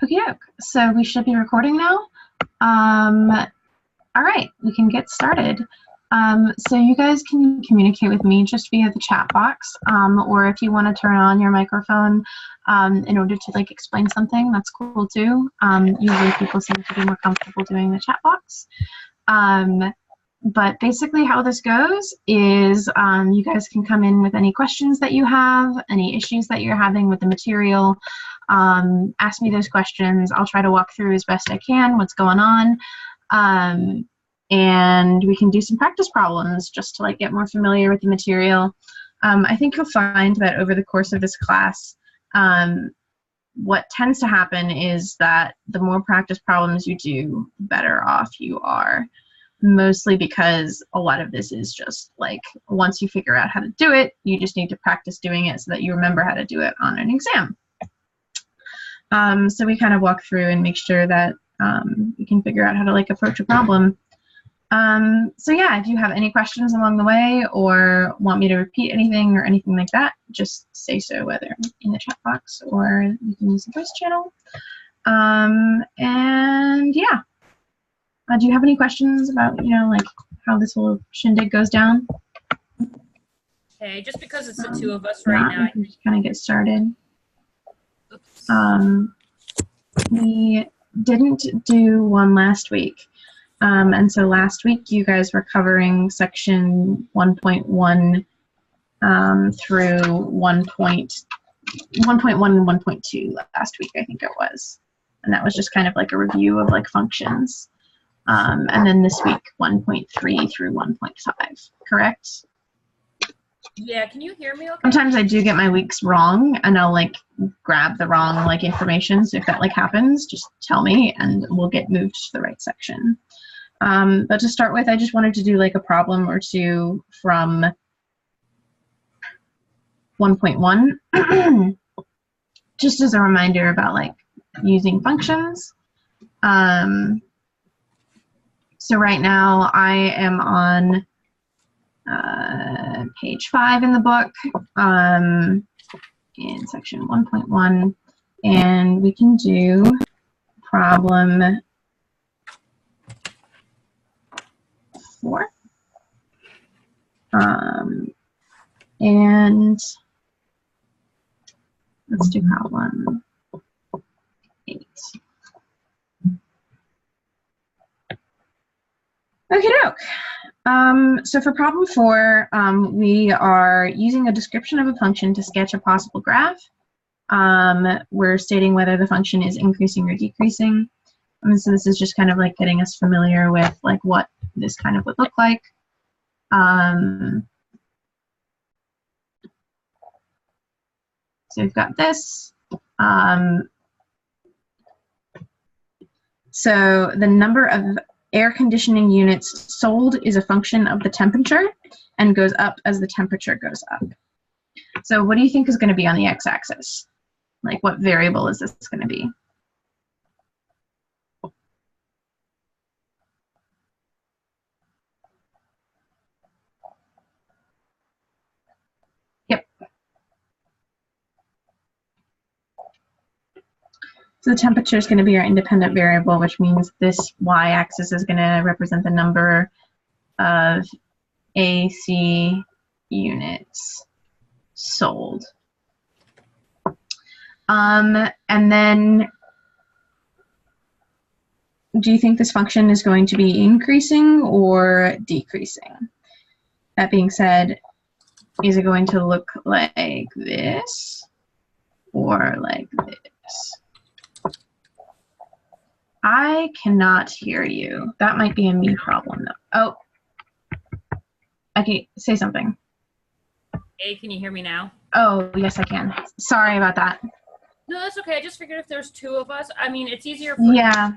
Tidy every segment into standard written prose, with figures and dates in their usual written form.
Okay, so we should be recording now. All right, we can get started. So you guys can communicate with me just via the chat box, or if you want to turn on your microphone in order to like explain something, that's cool too. Usually people seem to be more comfortable doing the chat box. But basically how this goes is you guys can come in with any questions that you have, any issues that you're having with the material. Ask me those questions. I'll try to walk through as best I can what's going on. And we can do some practice problems just to like get more familiar with the material. I think you'll find that over the course of this class, what tends to happen is that the more practice problems you do, the better off you are. Mostly because a lot of this is just like, once you figure out how to do it, you just need to practice doing it so that you remember how to do it on an exam. So we kind of walk through and make sure that you can figure out how to like approach a problem. So yeah, if you have any questions along the way or want me to repeat anything or anything like that, just say so, whether in the chat box or you can use the voice channel. And yeah. Do you have any questions about, you know, like how this whole shindig goes down? Okay, just because it's the two of us right now. We can just kind of get started. We didn't do one last week. And so last week you guys were covering section 1.1 through 1.1 and 1.2 last week, I think it was. And that was just kind of like a review of like functions. And then this week, 1.3 through 1.5, correct? Yeah, can you hear me okay? Sometimes I do get my weeks wrong, and I'll like grab the wrong like information. So if that like happens, just tell me, and we'll get moved to the right section. But to start with, I just wanted to do like a problem or two from 1.1, just as a reminder about like using functions. So right now I am on page 5 in the book, in section 1.1, and we can do problem 4. And let's do problem 8. Okay, doke. So for problem 4, we are using a description of a function to sketch a possible graph. We're stating whether the function is increasing or decreasing. And so this is just kind of like getting us familiar with like what this kind of would look like. So we've got this. So the number of air conditioning units sold is a function of the temperature and goes up as the temperature goes up. So what do you think is going to be on the x-axis? Like what variable is this going to be? Yep. So the temperature is going to be our independent variable, which means this y-axis is going to represent the number of AC units sold. And then do you think this function is going to be increasing or decreasing? That being said, is it going to look like this or like this? I cannot hear you. That might be a me problem though. Oh, okay, say something. Hey, can you hear me now? Oh, yes, I can. Sorry about that. No, that's okay. I just figured if there's two of us, I mean, it's easier for yeah.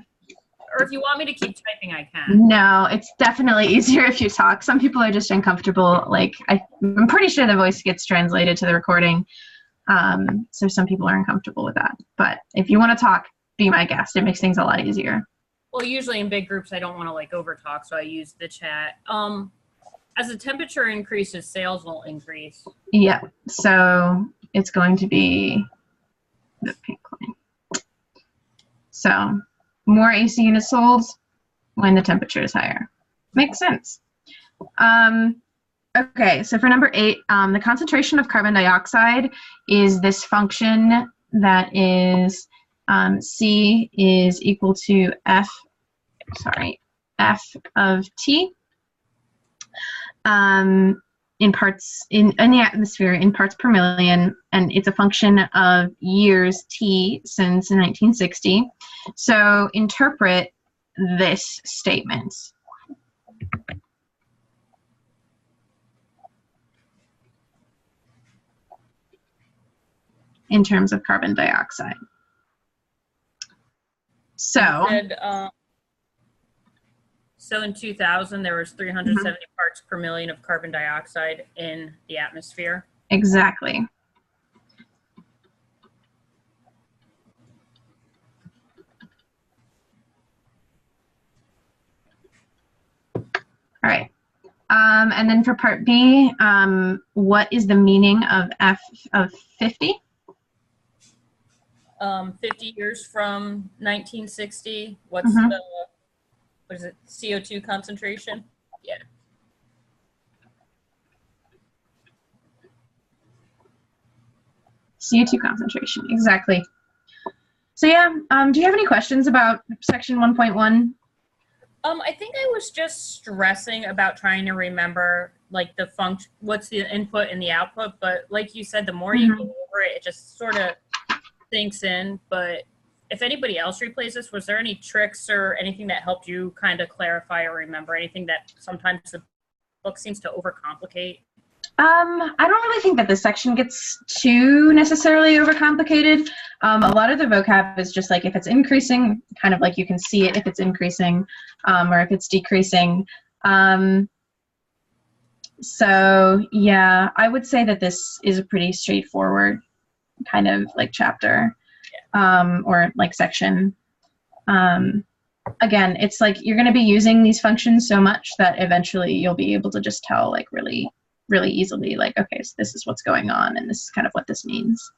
Or if you want me to keep typing, I can. No, it's definitely easier if you talk. Some people are just uncomfortable. Like, I'm pretty sure the voice gets translated to the recording. So some people are uncomfortable with that. But if you want to talk, be my guest. It makes things a lot easier. Well, usually in big groups, I don't want to like overtalk, so I use the chat. As the temperature increases, sales will increase. Yeah, so it's going to be the pink line. So more AC units sold when the temperature is higher. Makes sense. Okay, so for number 8, the concentration of carbon dioxide is this function that is C is equal to F of T in parts in the atmosphere in parts per million, and it's a function of years T since 1960. So interpret this statement. In terms of carbon dioxide. So, so in 2000, there was 370 parts per million of carbon dioxide in the atmosphere. Exactly. All right. And then for part B, what is the meaning of F of 50? 50 years from 1960. What's the, what is it, CO2 concentration? Yeah. CO2 concentration, exactly. So yeah, do you have any questions about section 1.1? I think I was just stressing about trying to remember like the function, what's the input and the output, but like you said, the more you go over it, it just sort of sinks in. But if anybody else replays this, was there any tricks or anything that helped you kind of clarify or remember anything that sometimes the book seems to overcomplicate? I don't really think that this section gets too necessarily overcomplicated. A lot of the vocab is just like if it's increasing, kind of like you can see it if it's increasing, or if it's decreasing. So yeah, I would say that this is a pretty straightforward kind of like chapter, or like section. Again, it's like you're going to be using these functions so much that eventually you'll be able to just tell like really easily, like, okay, so this is what's going on and this is kind of what this means.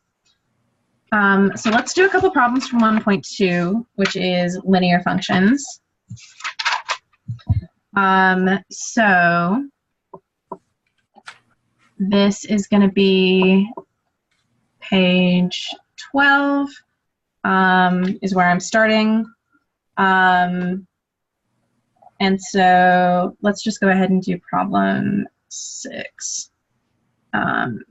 So let's do a couple problems from 1.2, which is linear functions. So this is going to be page 12, is where I'm starting. And so let's just go ahead and do problem 6,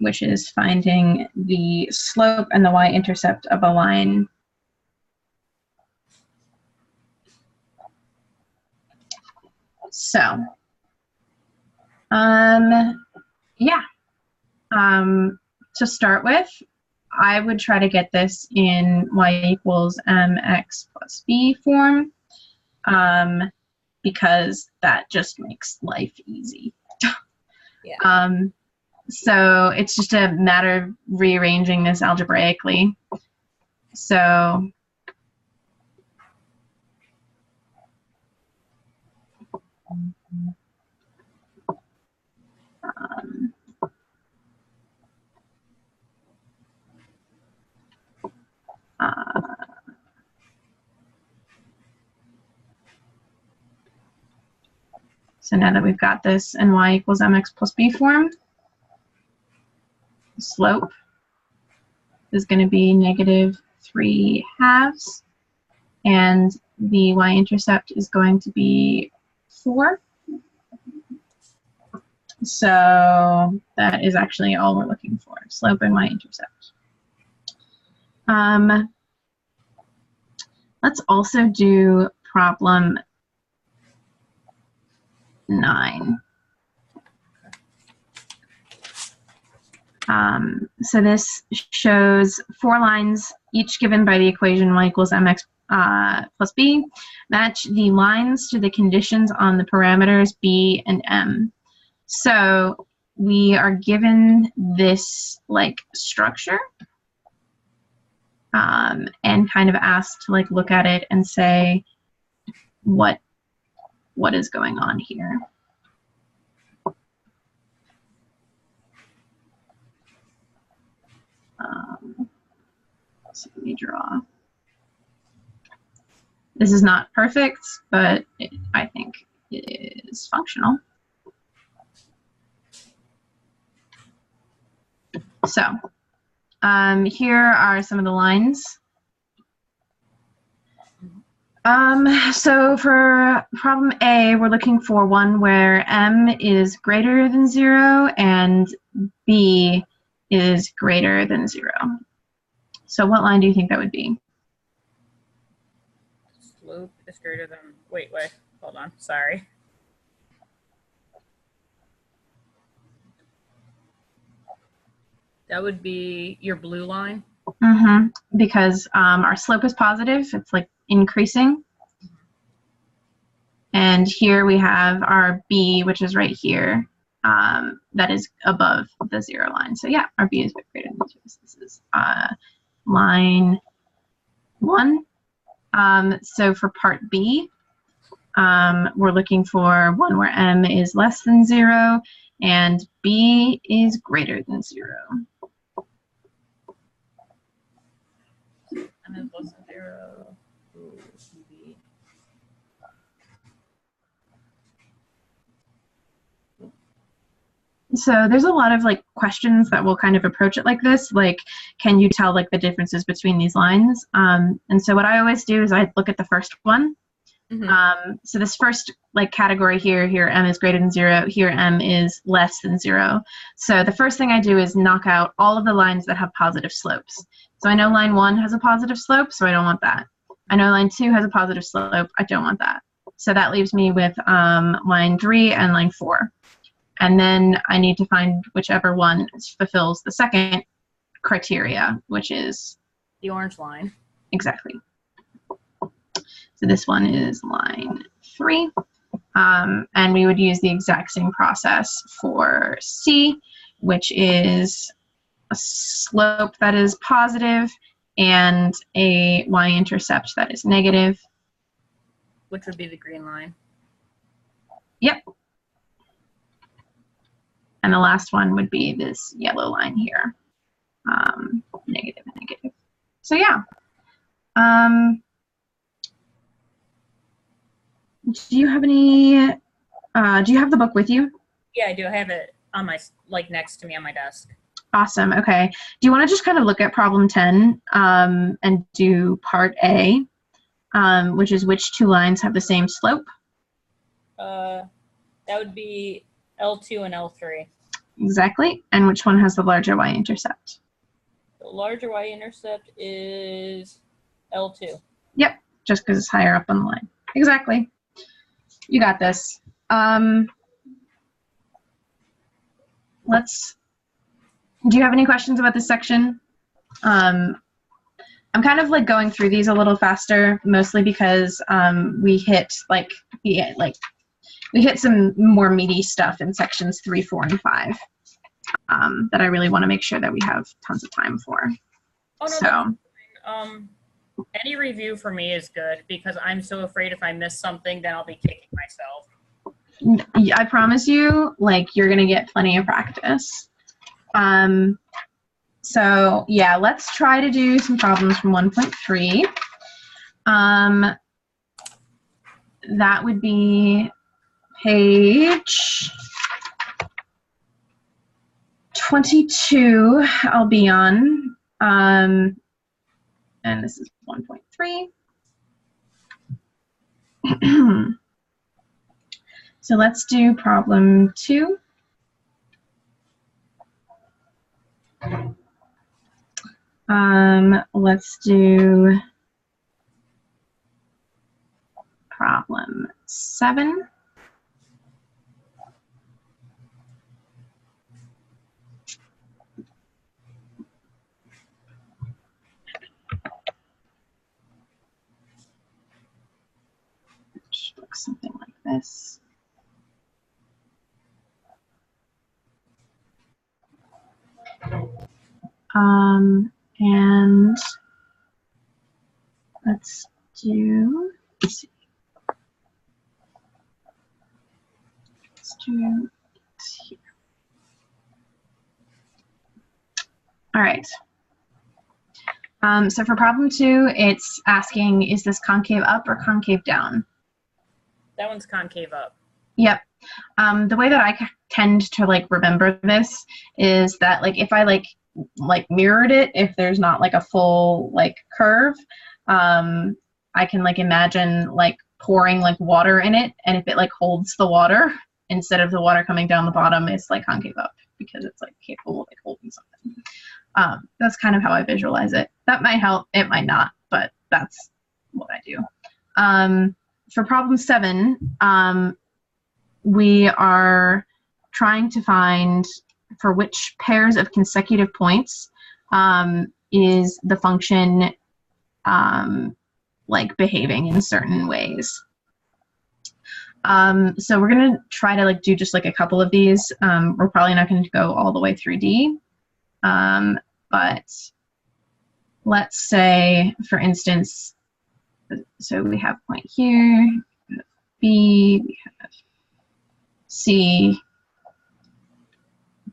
which is finding the slope and the y-intercept of a line. So, yeah, to start with, I would try to get this in y equals mx plus b form, because that just makes life easy. Yeah. So it's just a matter of rearranging this algebraically. So so now that we've got this in y equals mx plus b form, the slope is going to be -3/2, and the y-intercept is going to be 4. So that is actually all we're looking for, slope and y-intercept. Let's also do problem 9. So this shows 4 lines, each given by the equation y equals mx plus b, match the lines to the conditions on the parameters b and m. So we are given this like structure, and kind of asked to like look at it and say what is going on here. So let me draw. This is not perfect, but I think it is functional. So here are some of the lines. So for problem A, we're looking for one where M is greater than 0 and B is greater than 0. So what line do you think that would be? Slope is greater than, wait, hold on, sorry. That would be your blue line. Mm-hmm. Because our slope is positive, it's like increasing. And here we have our B, which is right here, that is above the 0 line. So yeah, our B is greater than 0. So this is line 1. So for part B, we're looking for one where M is less than 0 and B is greater than 0. M is less than 0. Ooh, B. So there's a lot of like questions that will kind of approach it like this, like, can you tell like the differences between these lines? And so what I always do is I look at the first one. Mm-hmm. So this first like category here M is greater than 0, here M is less than 0. So the first thing I do is knock out all of the lines that have positive slopes. So I know line 1 has a positive slope, so I don't want that. I know line 2 has a positive slope, I don't want that. So that leaves me with line 3 and line 4. And then I need to find whichever one fulfills the second criteria, which is the orange line. Exactly. So this one is line 3. And we would use the exact same process for C, which is a slope that is positive and a y-intercept that is negative. Which would be the green line. Yep. And the last one would be this yellow line here, negative and negative. So yeah. Do you have any, do you have the book with you? Yeah, I do. I have it on my, like next to me on my desk. Awesome, okay. Do you want to just kind of look at problem 10 and do part A, which is which 2 lines have the same slope? That would be L2 and L3. Exactly. And which one has the larger y-intercept? The larger y-intercept is L2. Yep, just because it's higher up on the line. Exactly. You got this. Do you have any questions about this section? I'm kind of like going through these a little faster, mostly because we hit we hit some more meaty stuff in sections 3, 4, and 5 that I really want to make sure that we have tons of time for. Oh, no, so, any review for me is good because I'm so afraid if I miss something, then I'll be kicking myself. I promise you, like, you're gonna get plenty of practice. So yeah, let's try to do some problems from 1.3. That would be page 22 I'll be on, and this is 1.3. So let's do problem 2. Let's do problem 7. Which looks something like this. And let's do, let's see. Let's do it here. All right. So for problem 2, it's asking, is this concave up or concave down? That one's concave up. Yep. The way that I tend to like remember this is that like if I like mirrored it, if there's not like a full like curve, I can like imagine like pouring like water in it, and if it like holds the water instead of the water coming down the bottom, it's like concave up because it's like capable of like holding something. That's kind of how I visualize it. That might help, it might not, but that's what I do. For problem 7, we are trying to find for which pairs of consecutive points is the function like behaving in certain ways. So we're gonna try to like do just like a couple of these. We're probably not going to go all the way through D, but let's say, for instance, so we have point here, we have B, we have C,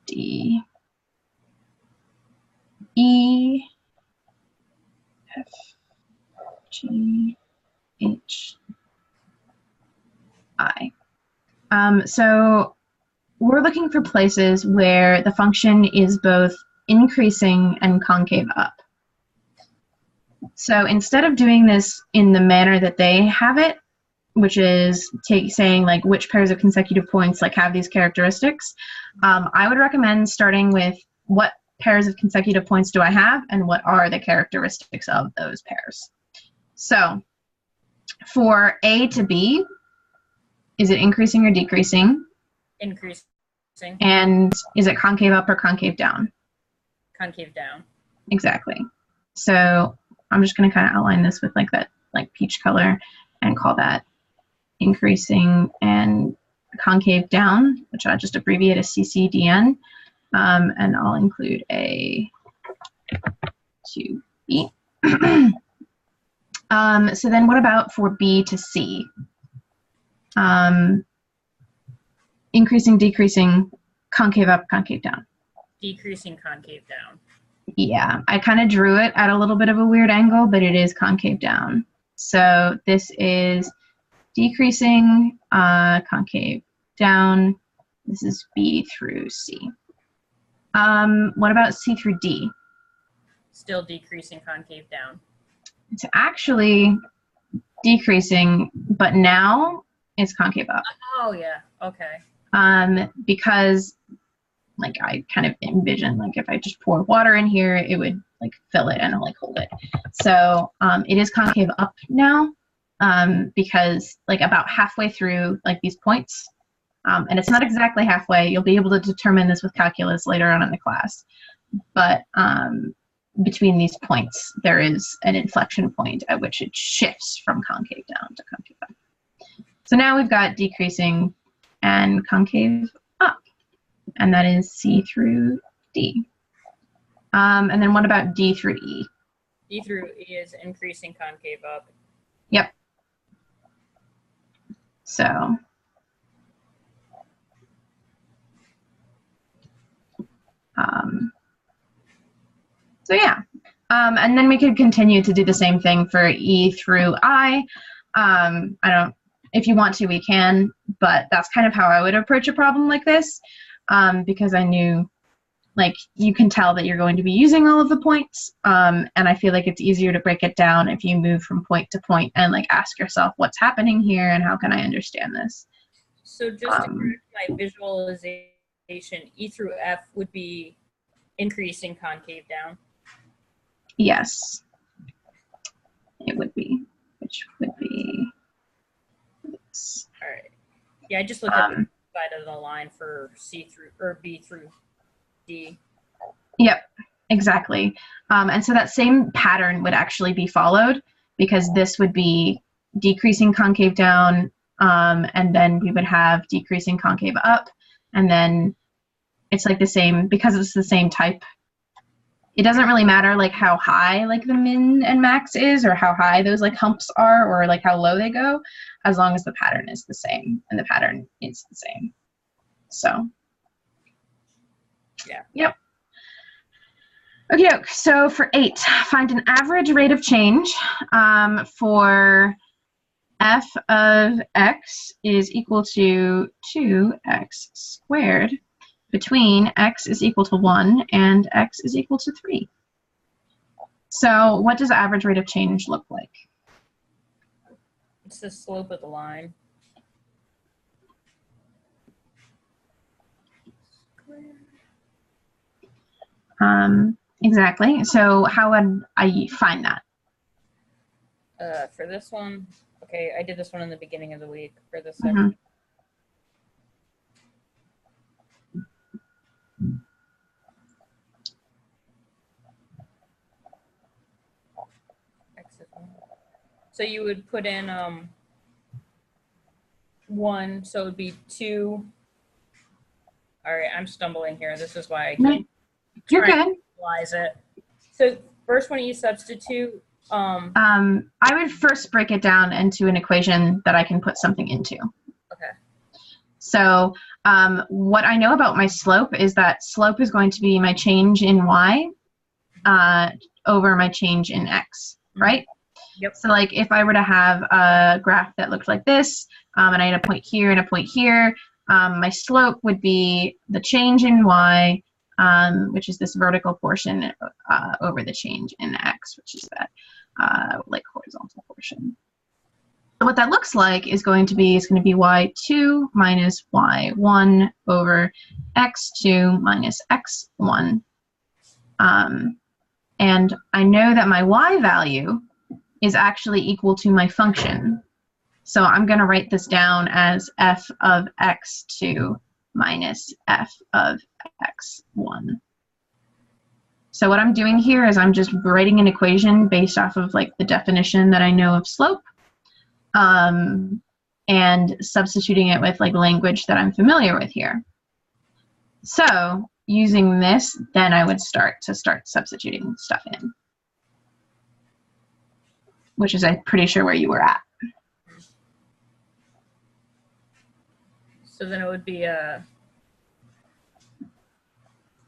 D, E, F, G, H, I. So we're looking for places where the function is both increasing and concave up. So instead of doing this in the manner that they have it, which is saying like which pairs of consecutive points like have these characteristics, I would recommend starting with what pairs of consecutive points do I have and what are the characteristics of those pairs. So for A to B, is it increasing or decreasing? Increasing. And is it concave up or concave down? Concave down. Exactly. So I'm just going to kind of outline this with like that like peach color and call that increasing and concave down, which I'll just abbreviate as CCDN, and I'll include A to B. So then what about for B to C? Increasing, decreasing, concave up, concave down. Decreasing, concave down. Yeah, I kind of drew it at a little bit of a weird angle, but it is concave down. So this is decreasing, concave down. This is B through C. What about C through D? Still decreasing, concave down. It's actually decreasing, but now it's concave up. Oh, yeah. Okay. Because like I kind of envision like if I just pour water in here, it would like fill it and like hold it. So it is concave up now, because like about halfway through like these points, and it's not exactly halfway. You'll be able to determine this with calculus later on in the class, but between these points there is an inflection point at which it shifts from concave down to concave up. So now we've got decreasing and concave up, and that is C through D. And then what about D through E? D through E is increasing, concave up. Yep. So yeah, and then we could continue to do the same thing for E through I. If you want to, we can, but that's kind of how I would approach a problem like this, because I knew, like, you can tell that you're going to be using all of the points, and I feel like it's easier to break it down if you move from point to point and, like, ask yourself what's happening here and how can I understand this. So just to correct my visualization, E through F would be increasing, concave down. Yes, it would be, which would be this. All right. Yeah, I just looked at the side of the line for C through or B through D. Yep, exactly. And so that same pattern would actually be followed, because this would be decreasing concave down, and then we would have decreasing concave up, and then it's like the same, because it's the same type. It doesn't really matter like how high like the min and max is, or how high those like humps are, or like how low they go, as long as the pattern is the same, and the pattern is the same. So yeah. Yep. Okay, so for 8, find an average rate of change for f of x is equal to 2x squared between x is equal to 1 and x is equal to 3. So what does the average rate of change look like? It's the slope of the line. Exactly. So how would I find that? For this one, okay, I did this one in the beginning of the week for the Mm-hmm. second. So you would put in 1, so it would be 2. All right, I'm stumbling here. This is why I can't You're try good. to visualize it. So first one you substitute. I would first break it down into an equation that I can put something into. Okay. So what I know about my slope is that slope is going to be my change in y over my change in x, right? Yep. So like if I were to have a graph that looked like this, and I had a point here and a point here, my slope would be the change in y, which is this vertical portion over the change in x, which is that like horizontal portion. So what that looks like is going to be y2 minus y1 over x2 minus x1. And I know that my y value is actually equal to my function. So I'm going to write this down as f of x2 minus f of x1. So what I'm doing here is I'm just writing an equation based off of like the definition that I know of slope, and substituting it with like language that I'm familiar with here. So using this, then I would start substituting stuff in, which is I'm pretty sure where you were at. So then it would be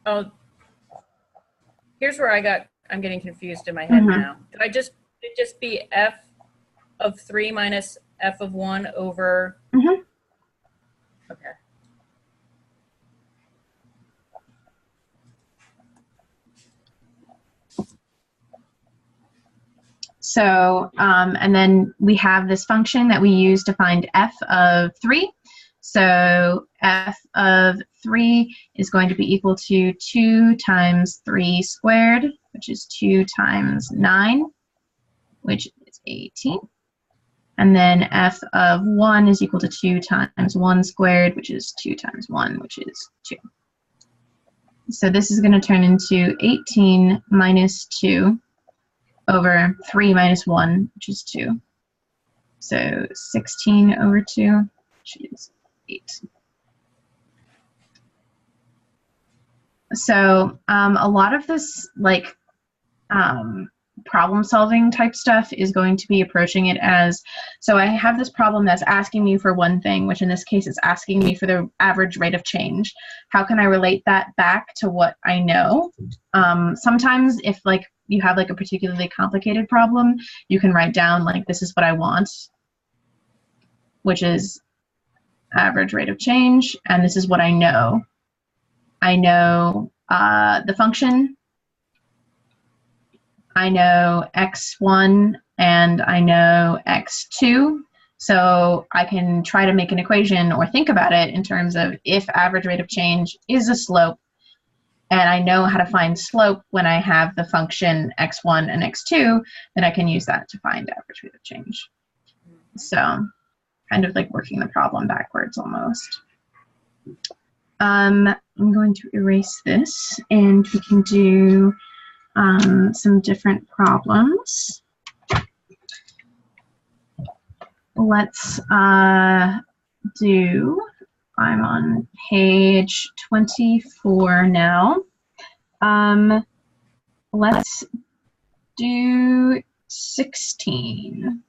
oh, here's where I'm getting confused in my head now. Did it just be f of 3 minus f of 1 over? Okay. So, and then we have this function that we use to find f of 3. So f of 3 is going to be equal to 2 times 3 squared, which is 2 times 9, which is 18. And then f of 1 is equal to 2 times 1 squared, which is 2 times 1, which is 2. So this is going to turn into 18 minus 2 over 3 minus 1, which is 2. So 16 over 2, which is 8. So a lot of this like problem solving type stuff is going to be approaching it as, so I have this problem that's asking me for one thing, which in this case is asking me for the average rate of change. How can I relate that back to what I know? Sometimes if like you have like a particularly complicated problem, you can write down like, this is what I want, which is average rate of change, and this is what I know. I know the function, I know x1, and I know x2. So I can try to make an equation or think about it in terms of if average rate of change is a slope, and I know how to find slope when I have the function x1 and x2, then I can use that to find average rate of change. So kind of like working the problem backwards almost. I'm going to erase this, and we can do some different problems. Let's do, I'm on page 24 now. Let's do 16.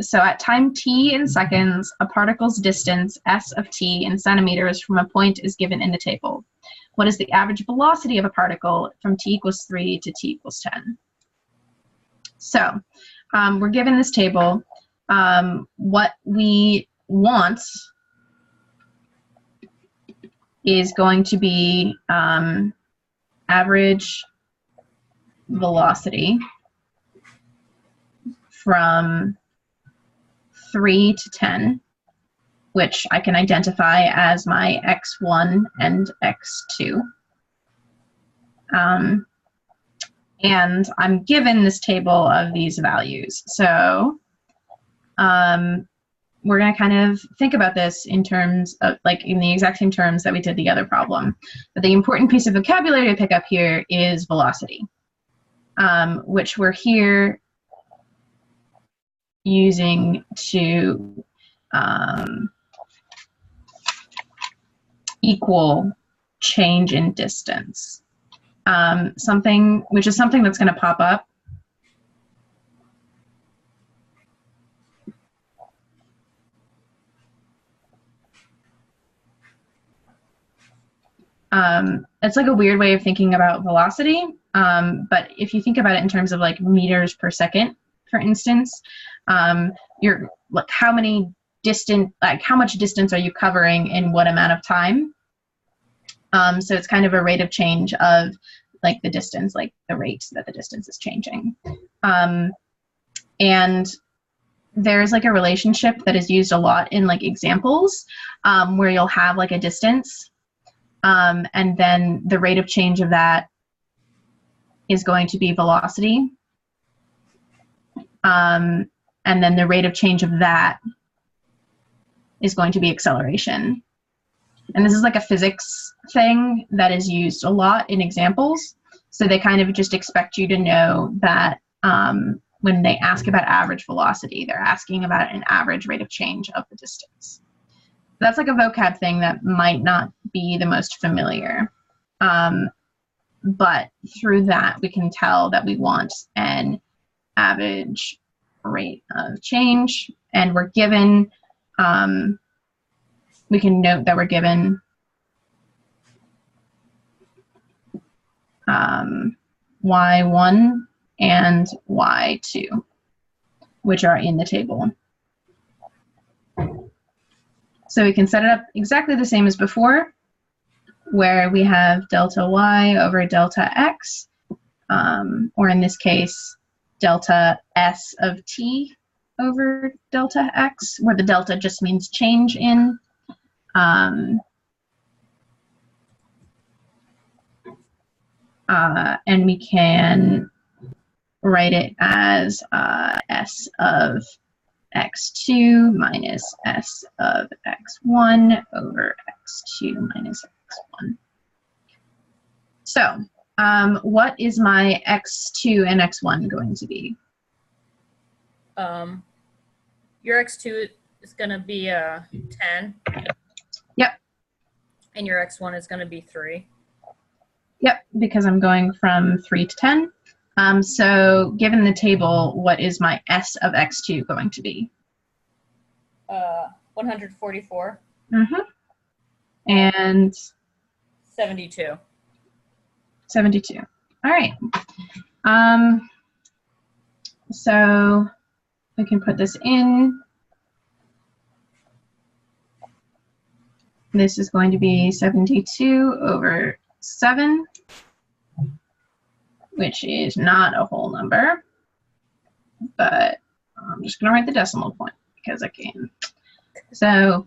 So at time t in seconds, a particle's distance, s of t in centimeters from a point is given in the table. what is the average velocity of a particle from t equals 3 to t equals 10? So we're given this table. What we want is going to be average velocity from 3 to 10, which I can identify as my x1 and x2. And I'm given this table of these values. So we're going to kind of think about this in terms of, like, in the exact same terms that we did the other problem. But the important piece of vocabulary to pick up here is velocity, which we're here using to equal change in distance. Something that's going to pop up. It's like a weird way of thinking about velocity, but if you think about it in terms of like meters per second, for instance, you're like how much distance are you covering in what amount of time? So it's kind of a rate of change of like the distance, like the rate that the distance is changing. And there's like a relationship that is used a lot in like examples where you'll have like a distance and then the rate of change of that is going to be velocity. And then the rate of change of that is going to be acceleration. And this is like a physics thing that is used a lot in examples. So they kind of just expect you to know that when they ask about average velocity, they're asking about an average rate of change of the distance. That's like a vocab thing that might not be the most familiar. But through that, we can tell that we want an average rate of change. And we're given, we can note that we're given y1 and y2, which are in the table. So we can set it up exactly the same as before, where we have delta y over delta x, or in this case, delta s of t over delta x, where the delta just means change in. And we can write it as s of x2 minus s of x1 over x2 minus x1. So what is my x2 and x1 going to be? Your x2 is going to be 10. Yep. And your x1 is going to be 3. Yep, because I'm going from 3 to 10. So given the table, what is my s of x2 going to be? 144. Mm-hmm. And 72. 72. All right. So I can put this in. This is going to be 72 over 7, which is not a whole number, but I'm just going to write the decimal point because I can. So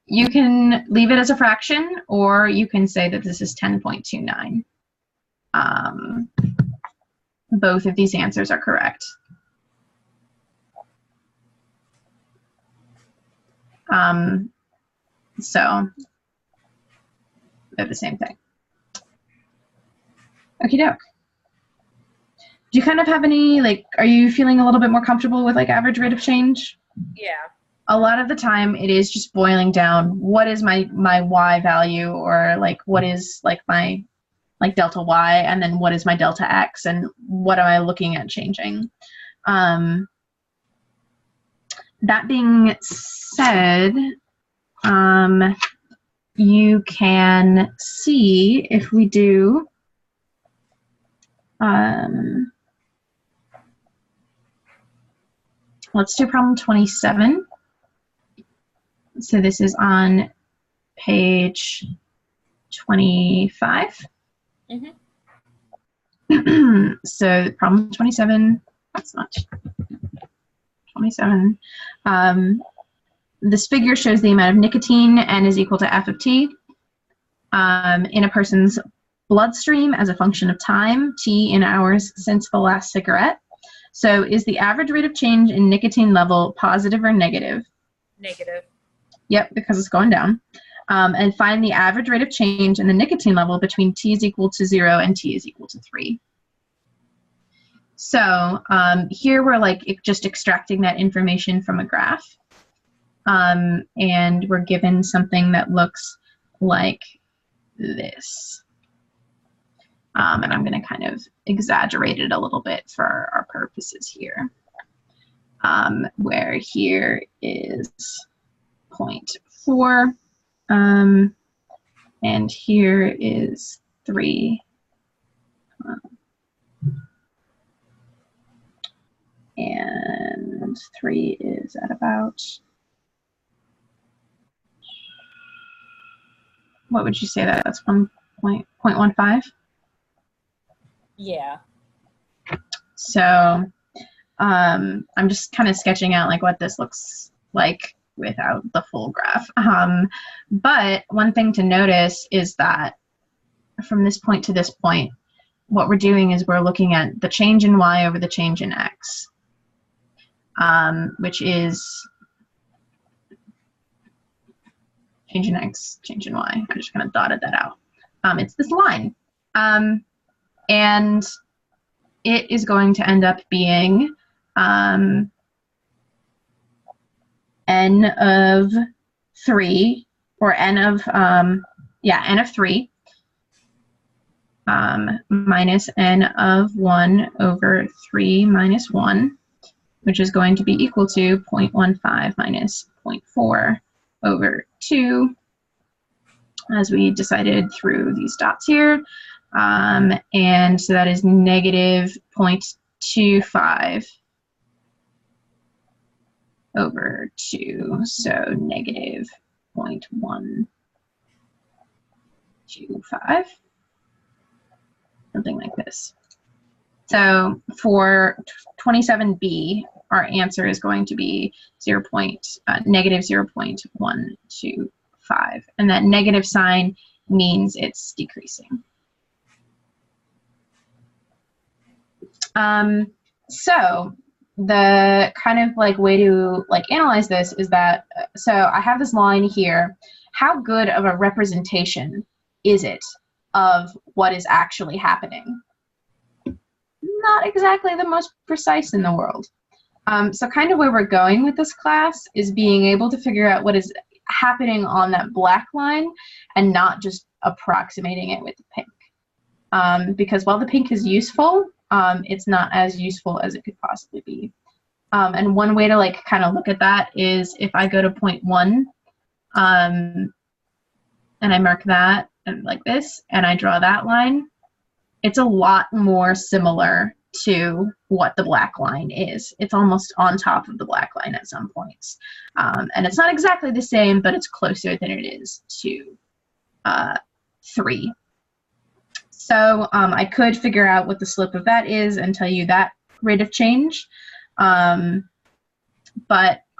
you can leave it as a fraction, or you can say that this is 10.29. Both of these answers are correct. So they're the same thing. Okie doke. Do you kind of have any, like, are you feeling a little bit more comfortable with like average rate of change? Yeah. A lot of the time it is just boiling down, what is my y value, or like what is like my like delta y, and then what is my delta x, and what am I looking at changing? That being said, you can see if we do let's do problem 27. So this is on page 25. Mm-hmm. So problem 27, that's not 27. This figure shows the amount of nicotine N is equal to F of T in a person's bloodstream as a function of time, T in hours since the last cigarette. So is the average rate of change in nicotine level positive or negative? Negative. Yep, because it's going down. And find the average rate of change in the nicotine level between T is equal to 0 and T is equal to 3. So here we're like just extracting that information from a graph. And we're given something that looks like this. And I'm going to kind of exaggerate it a little bit for our purposes here. Where here is 0.4, and here is 3. And 3 is at about, what would you say that's 1.15? Yeah. So I'm just kind of sketching out like what this looks like without the full graph. But one thing to notice is that from this point to this point, what we're doing is we're looking at the change in Y over the change in X, which is change in X, change in Y. I just kind of dotted that out. It's this line. And it is going to end up being N of 3, or N of 3 minus N of 1 over 3 minus 1, which is going to be equal to 0.15 minus 0.4 over 2, as we decided through these dots here. And so that is negative 0.25 over 2, so negative 0.125, something like this. So for 27B, our answer is going to be negative 0.125, and that negative sign means it's decreasing. So the kind of like way to like analyze this is that, so I have this line here. How good of a representation is it of what is actually happening? Not exactly the most precise in the world. So kind of where we're going with this class is being able to figure out what is happening on that black line and not just approximating it with the pink. Because while the pink is useful, it's not as useful as it could possibly be. And one way to like kind of look at that is if I go to 0.1 and I mark that and like this, and I draw that line, it's a lot more similar to what the black line is. It's almost on top of the black line at some points. And it's not exactly the same, but it's closer than it is to 3. So I could figure out what the slope of that is and tell you that rate of change. But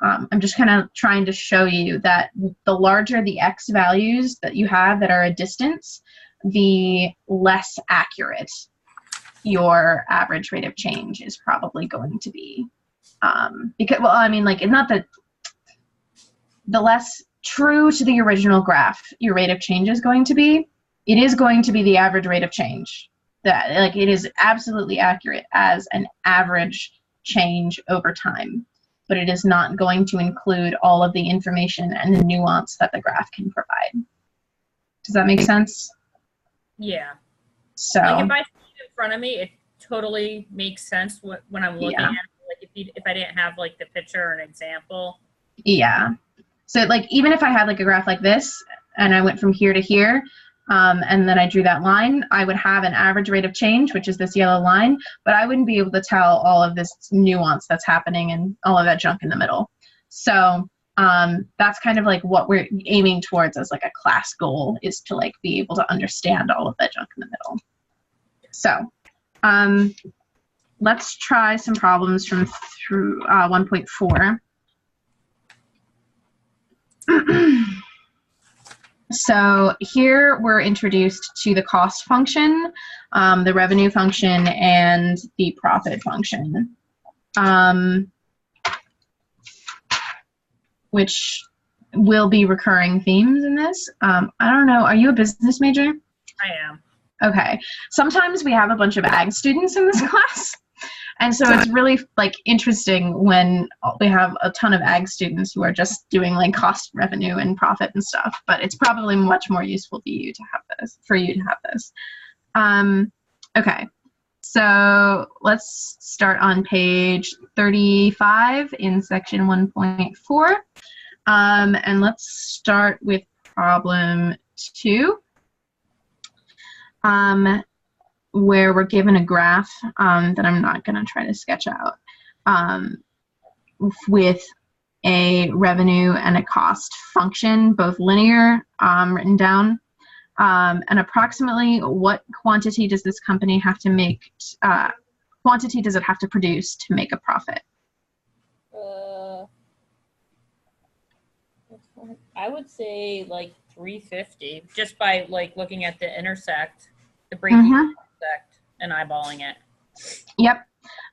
I'm just kind of trying to show you that the larger the X values that you have that are a distance, the less accurate your average rate of change is probably going to be. Because, well, I mean, like, it's not that the less true to the original graph your rate of change is going to be, it is going to be the average rate of change. That, like, it is absolutely accurate as an average change over time, but it is not going to include all of the information and the nuance that the graph can provide. Does that make sense? Yeah. So, like if I see it in front of me, it totally makes sense when I'm looking at it. Like if I didn't have like the picture or an example. Yeah. So like even if I had like a graph like this, and I went from here to here, and then I drew that line, I would have an average rate of change, which is this yellow line, but I wouldn't be able to tell all of this nuance that's happening and all of that junk in the middle. So that's kind of like what we're aiming towards as like a class goal, is to like be able to understand all of that junk in the middle. So let's try some problems from 1.4. So here we're introduced to the cost function, the revenue function, and the profit function, which will be recurring themes in this. I don't know, are you a business major? I am. Okay. Sometimes we have a bunch of ag students in this class. And so it's really like interesting when we have a ton of ag students who are just doing like cost, revenue, and profit and stuff. But it's probably much more useful for you to have this. Okay, so let's start on page 35 in section 1.4, and let's start with problem 2. Where we're given a graph that I'm not going to try to sketch out, with a revenue and a cost function, both linear, written down, and approximately what quantity does this company have to make, quantity does it have to produce to make a profit? I would say like 350, just by like looking at the Intercept, the break-even Intercept, and eyeballing it. Yep.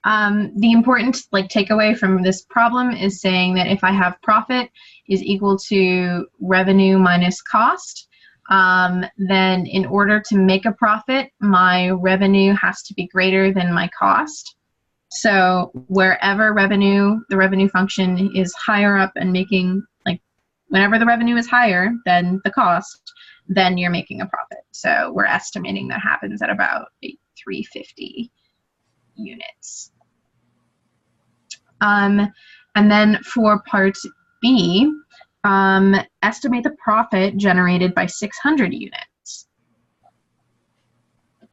The important like takeaway from this problem is saying that if I have profit is equal to revenue minus cost, then in order to make a profit, my revenue has to be greater than my cost. So wherever the revenue function is higher up and making, like, whenever the revenue is higher than the cost, then you're making a profit. So we're estimating that happens at about 350 units. And then for part B, estimate the profit generated by 600 units.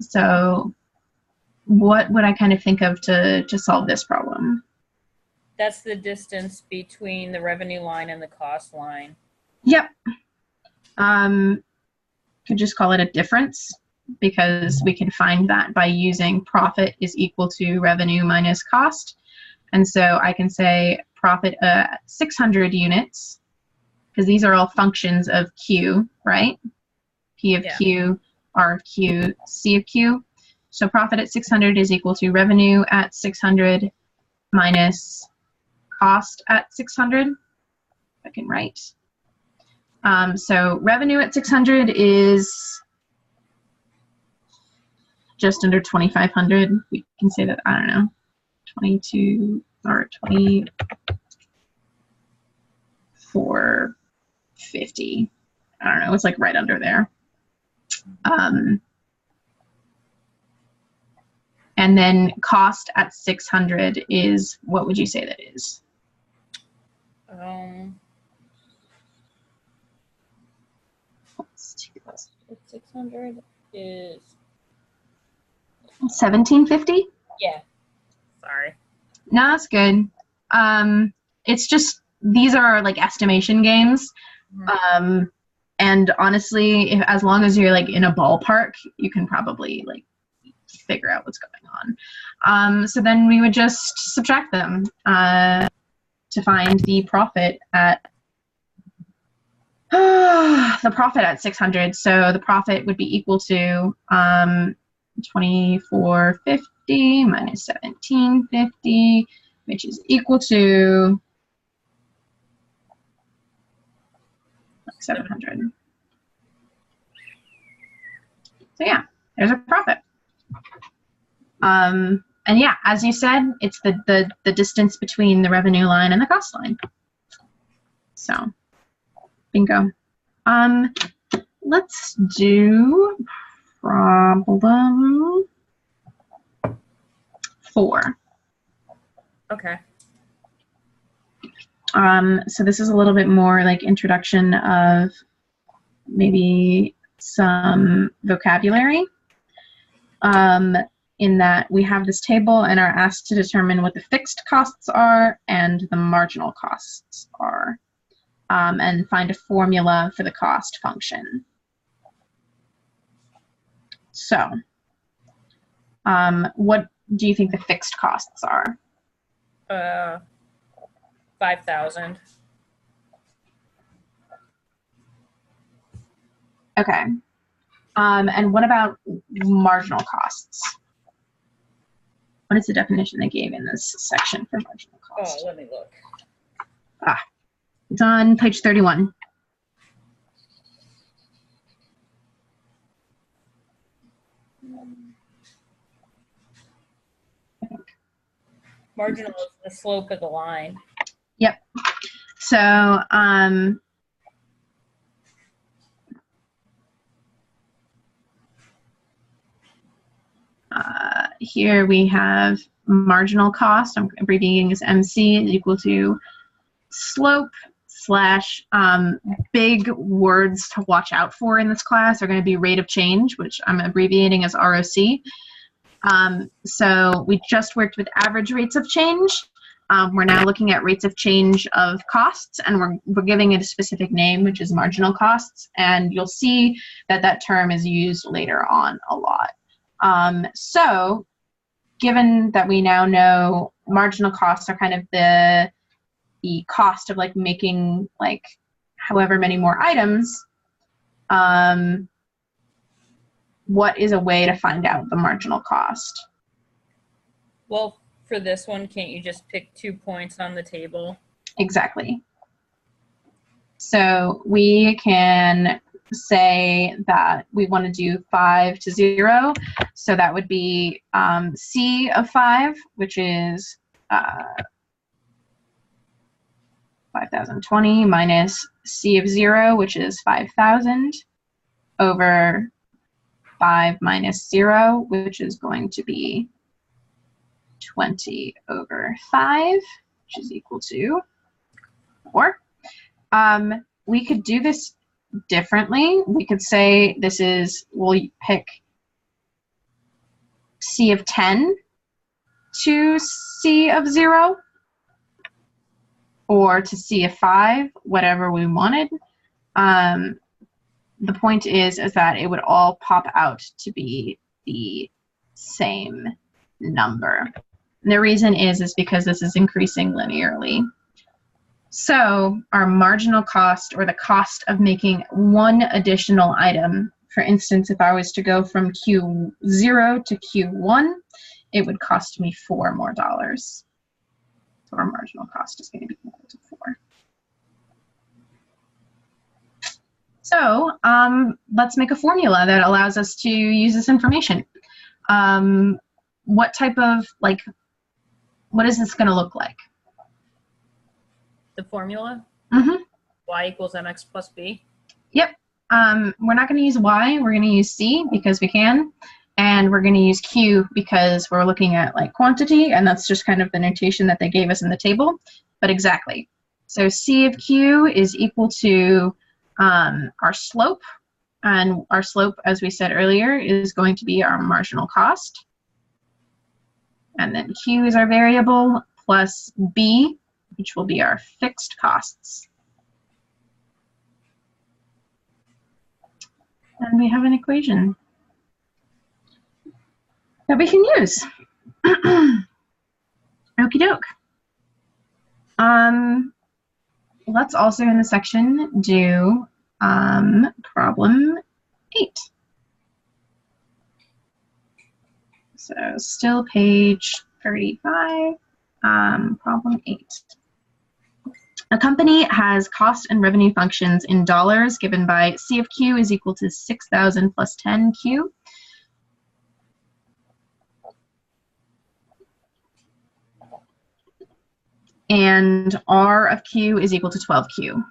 So what would I kind of think of to solve this problem? That's the distance between the revenue line and the cost line. Yep. Could just call it a difference, because we can find that by using profit is equal to revenue minus cost. And so I can say profit 600 units, because these are all functions of Q, right? P of Q, R of Q, C of Q. So profit at 600 is equal to revenue at 600 minus cost at 600. I can write. So revenue at 600 is just under 2,500. We can say that, I don't know, 22 or 2450. I don't know, it's like right under there. And then cost at 600 is, what would you say that is? 600 is 1750? Yeah. Sorry. No, that's good. It's just, these are like estimation games. Mm-hmm. And honestly, as long as you're like in a ballpark, you can probably like figure out what's going on. So then we would just subtract them to find the profit at the profit at 600. So the profit would be equal to 2450 minus 1750, which is equal to 700. So yeah, there's a profit. And yeah, as you said, it's the distance between the revenue line and the cost line. So bingo. Let's do problem 4. Okay. So this is a little bit more like introduction of maybe some vocabulary. In that we have this table and are asked to determine what the fixed costs are and the marginal costs are, and find a formula for the cost function. So, what do you think the fixed costs are? 5,000. Okay. And what about marginal costs? What is the definition they gave in this section for marginal cost? Oh, let me look. It's on page 31. Marginal is the slope of the line. Yep. So, here we have marginal cost, I'm abbreviating as MC, is equal to slope slash big words to watch out for in this class are going to be rate of change, which I'm abbreviating as ROC. So we just worked with average rates of change. We're now looking at rates of change of costs, and we're giving it a specific name, which is marginal costs, and you'll see that that term is used later on a lot. So given that we now know marginal costs are kind of the cost of like making like however many more items, what is a way to find out the marginal cost? Well, for this one, can't you just pick 2 points on the table? Exactly. So we can say that we want to do 5 to 0. So that would be C of 5, which is 5,020 minus C of 0, which is 5,000, over 5 minus 0, which is going to be 20 over 5, which is equal to 4. We could do this differently. We could say this is, we'll pick C of 10 to C of 0, or to C of 5, whatever we wanted. The point is that it would all pop out to be the same number. And the reason is because this is increasing linearly. So our marginal cost, or the cost of making one additional item, for instance, if I was to go from Q0 to Q1, it would cost me $4 more. So our marginal cost is going to be equal to 4. So let's make a formula that allows us to use this information. What type of, like, what is this going to look like? The formula? Mm-hmm. Y equals mx plus b? Yep. We're not going to use Y. We're going to use C because we can. And we're going to use Q because we're looking at like quantity, and that's just kind of the notation that they gave us in the table. But exactly. So C of Q is equal to our slope. And our slope, as we said earlier, is going to be our marginal cost. And then Q is our variable, plus B, which will be our fixed costs. And we have an equation that we can use. Okie doke. Let's also in the section do problem 8. So still page 35, problem 8. A company has cost and revenue functions in dollars given by C of Q is equal to 6,000 plus 10Q. And R of Q is equal to 12Q.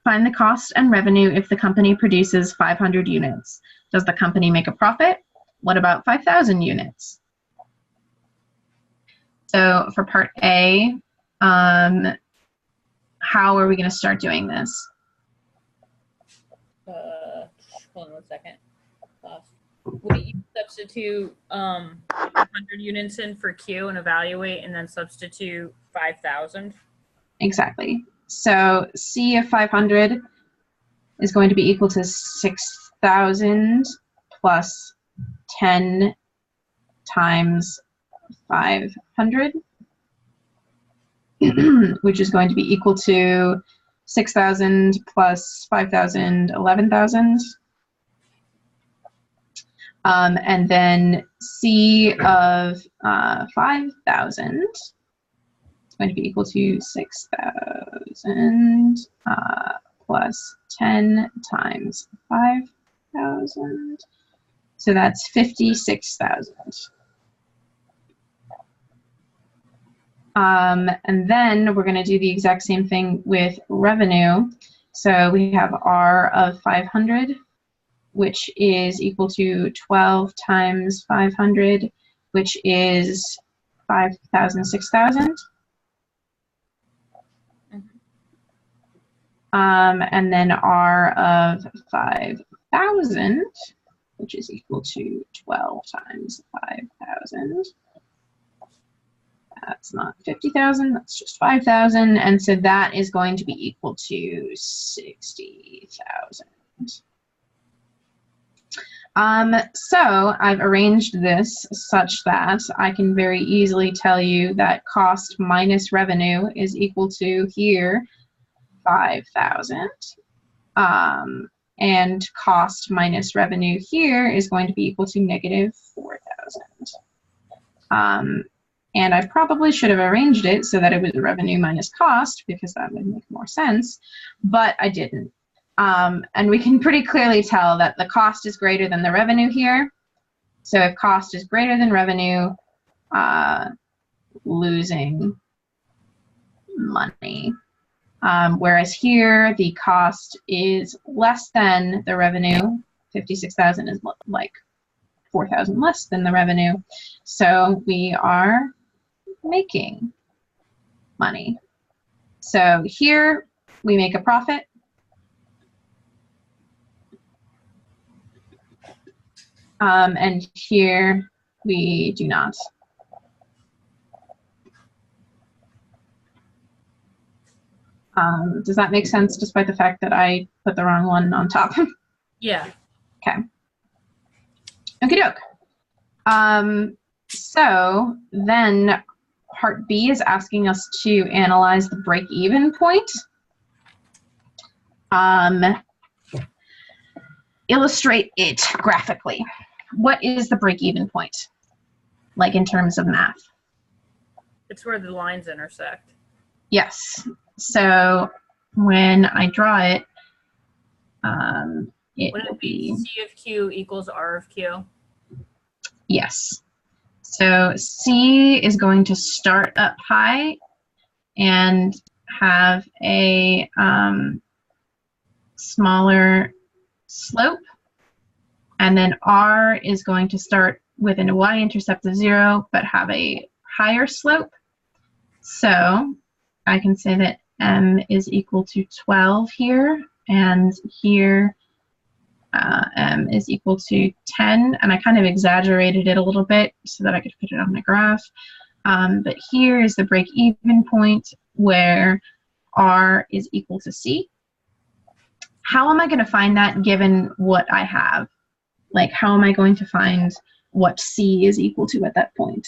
Find the cost and revenue if the company produces 500 units. Does the company make a profit? What about 5,000 units? So for part A, how are we going to start doing this? Hold on one second. Would you substitute 100 units in for Q and evaluate, and then substitute 5,000? Exactly. So C of 500 is going to be equal to 6,000 plus 10 times 500, which is going to be equal to 6,000 plus 5,000, 11,000. And then C of 5,000 is going to be equal to 6,000 plus 10 times 5,000. So that's 56,000. And then we're going to do the exact same thing with revenue. So we have R of 500, which is equal to 12 times 500, which is 5,000, 6,000. And then R of 5,000, which is equal to 12 times 5,000. That's not 50,000, that's just 5,000. And so that is going to be equal to 60,000. So I've arranged this such that I can very easily tell you that cost minus revenue is equal to here 5,000. And cost minus revenue here is going to be equal to negative 4,000. And I probably should have arranged it so that it was revenue minus cost, because that would make more sense, but I didn't. And we can pretty clearly tell that the cost is greater than the revenue here. So if cost is greater than revenue, losing money. Whereas here, the cost is less than the revenue. 56,000 is like 4,000 less than the revenue. So we are making money. So here we make a profit. And here we do not. Does that make sense, despite the fact that I put the wrong one on top? Yeah. Okay. Okie doke. So then part B is asking us to analyze the break-even point. Illustrate it graphically. What is the break-even point, like in terms of math? It's where the lines intersect. Yes. So when I draw it, it Would will it be C of Q equals R of Q? Yes. So C is going to start up high and have a smaller slope. And then R is going to start with a y-intercept of 0, but have a higher slope. So I can say that M is equal to 12 here, and here M is equal to 10, and I kind of exaggerated it a little bit so that I could put it on my graph. But here is the break-even point where R is equal to C. How am I going to find that given what I have? Like, how am I going to find what C is equal to at that point?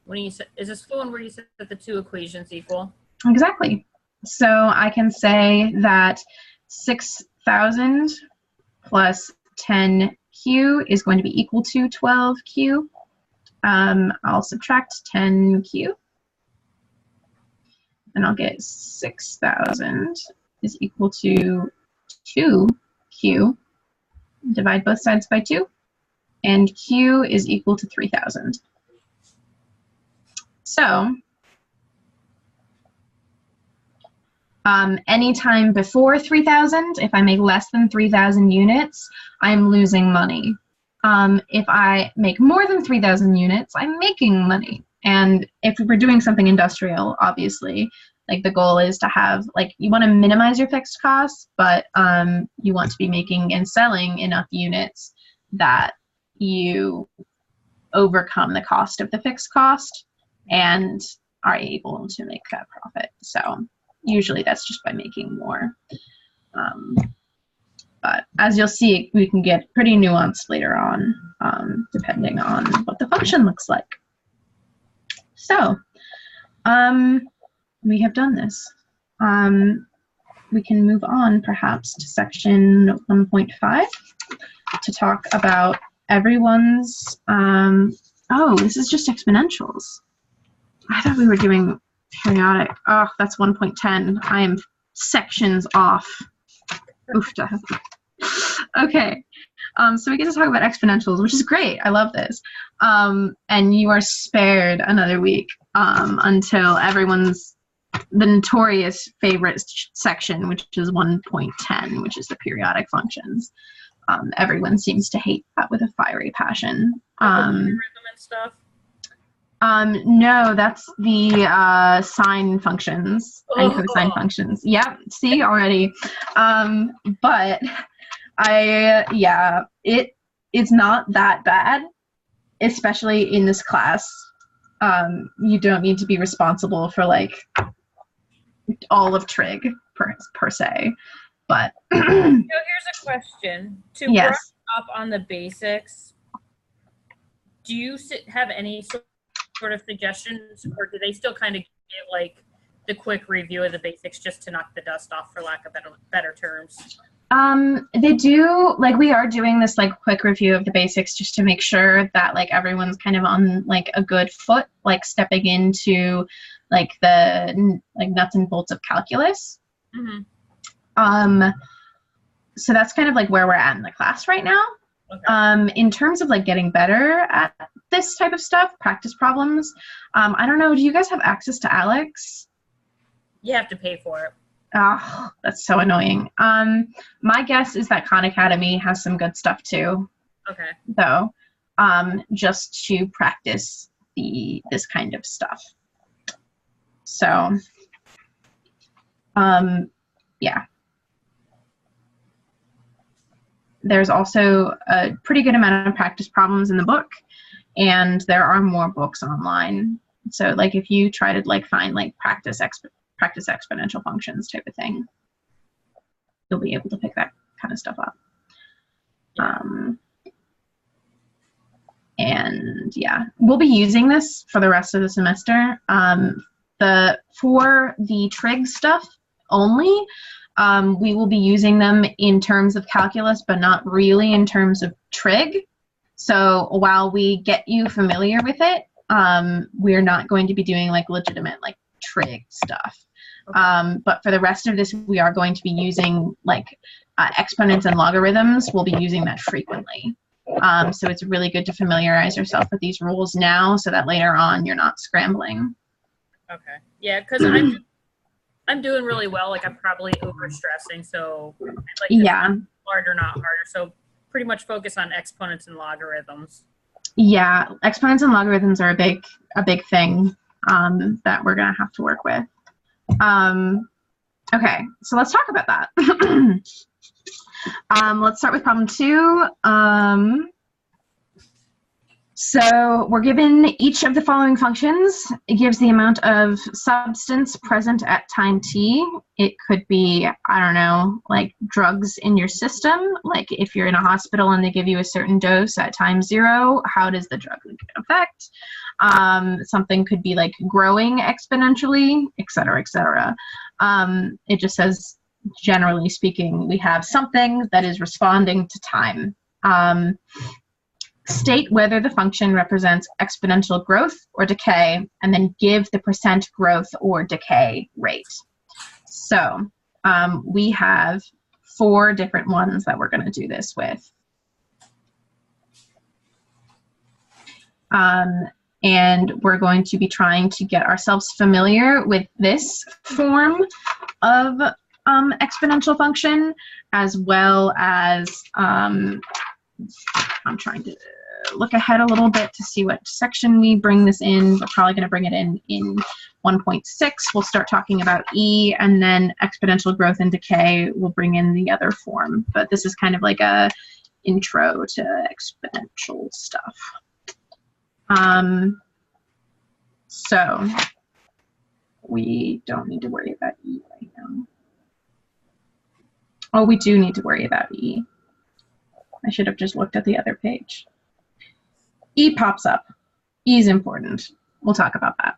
When you said, is this the one where you said that the two equations equal? Exactly. So I can say that 6,000 plus 10Q is going to be equal to 12Q. I'll subtract 10Q. And I'll get 6,000 is equal to 2Q. Divide both sides by 2. And Q is equal to 3,000. So anytime before 3,000, if I make less than 3,000 units, I'm losing money. If I make more than 3,000 units, I'm making money. And if we're doing something industrial, obviously, like the goal is to have, like, you want to minimize your fixed costs, but you want to be making and selling enough units that you overcome the cost of the fixed cost and are able to make that profit. So usually that's just by making more. But as you'll see, we can get pretty nuanced later on, depending on what the function looks like. So we have done this. We can move on perhaps to section 1.5 to talk about everyone's, oh, this is just exponentials. I thought we were doing periodic. Oh, that's 1.10. I am sections off. Oof. Okay. So we get to talk about exponentials, which is great. I love this. And you are spared another week until everyone's the notorious favorite section, which is 1.10, which is the periodic functions. Everyone seems to hate that with a fiery passion. Logarithm and stuff. No, that's the sine functions and cosine functions. Yep, see already. But it's not that bad, especially in this class. You don't need to be responsible for like all of trig per se, but So here's a question to yes. brush up on the basics. Do you have any sort of suggestions, or do they still kind of give like the quick review of the basics just to knock the dust off, for lack of better terms? They do, like, we are doing this like quick review of the basics just to make sure that like everyone's kind of on like a good foot, like stepping into like the like nuts and bolts of calculus. Mm-hmm. So that's kind of like where we're at in the class right now. Okay. In terms of like getting better at this type of stuff, practice problems, I don't know, do you guys have access to Alex? You have to pay for it. Oh, that's so annoying. My guess is that Khan Academy has some good stuff too. Okay. Though, just to practice this kind of stuff. So, yeah. There's also a pretty good amount of practice problems in the book, and there are more books online. So, like, if you try to like find like practice exponential functions type of thing, you'll be able to pick that kind of stuff up. And yeah, we'll be using this for the rest of the semester. For the trig stuff only, we will be using them in terms of calculus, but not really in terms of trig. So while we get you familiar with it, we're not going to be doing like legitimate like trig stuff. Okay. But for the rest of this, we are going to be using like exponents and logarithms. We'll be using that frequently. So it's really good to familiarize yourself with these rules now so that later on you're not scrambling. Okay. Yeah, because I'm doing really well. Like, I'm probably overstressing, so I'd like to harder, not harder. So pretty much focus on exponents and logarithms. Yeah, exponents and logarithms are a big thing that we're gonna have to work with. Okay, so let's talk about that. Let's start with problem 2. So we're given each of the following functions. It gives the amount of substance present at time t. It could be, I don't know, like drugs in your system. Like if you're in a hospital and they give you a certain dose at time 0, how does the drug affect? Something could be like growing exponentially, et cetera, et cetera. It just says, generally speaking, we have something that is responding to time. State whether the function represents exponential growth or decay, and then give the percent growth or decay rate. So we have 4 different ones that we're going to do this with. And we're going to be trying to get ourselves familiar with this form of exponential function, as well as I'm trying to look ahead a little bit to see what section we bring this in. We're probably going to bring it in 1.6. We'll start talking about E, and then exponential growth and decay will bring in the other form. But this is kind of like a intro to exponential stuff. So we don't need to worry about E right now. Oh, we do need to worry about E. I should have just looked at the other page. E pops up. E is important. We'll talk about that.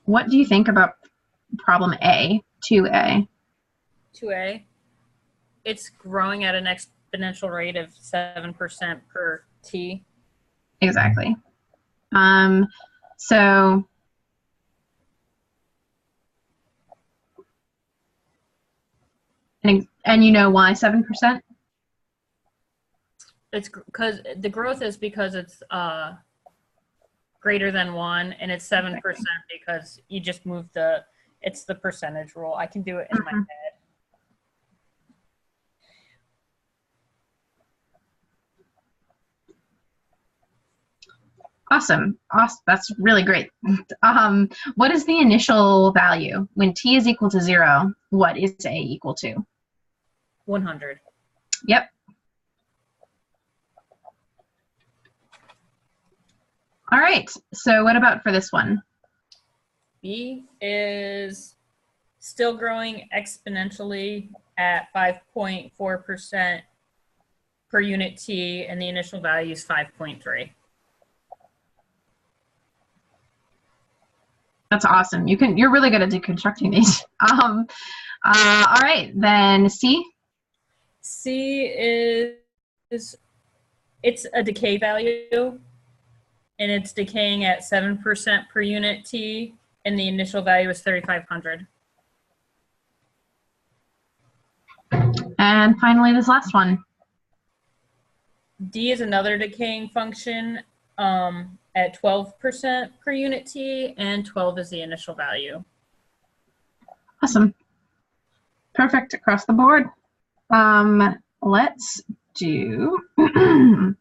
What do you think about problem A, 2A? 2A. It's growing at an exponential rate of 7% per t. Exactly. And you know why 7%? It's because the growth is because it's greater than 1, and it's 7% because you just move it's the percentage rule. I can do it in my head. Awesome. That's really great. What is the initial value? When t is equal to 0, what is a equal to? 100. Yep. All right. So what about for this one? B is still growing exponentially at 5.4% per unit t, and the initial value is 5.3. That's awesome. You're really good at deconstructing these. All right, then C. C is it's a decay value, and it's decaying at 7% per unit t, and the initial value is 3,500. And finally, this last one. D is another decaying function at 12% per unit t, and 12 is the initial value. Awesome. Perfect across the board. Let's do, can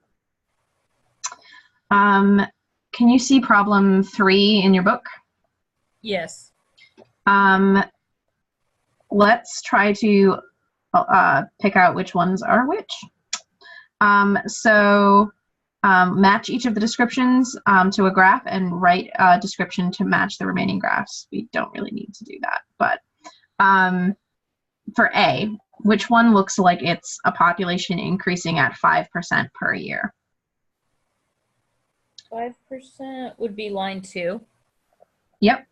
you see problem 3 in your book? Yes. Let's try to pick out which ones are which. Match each of the descriptions to a graph and write a description to match the remaining graphs. We don't really need to do that, but for A, which one looks like it's a population increasing at 5% per year? 5% would be line 2. Yep.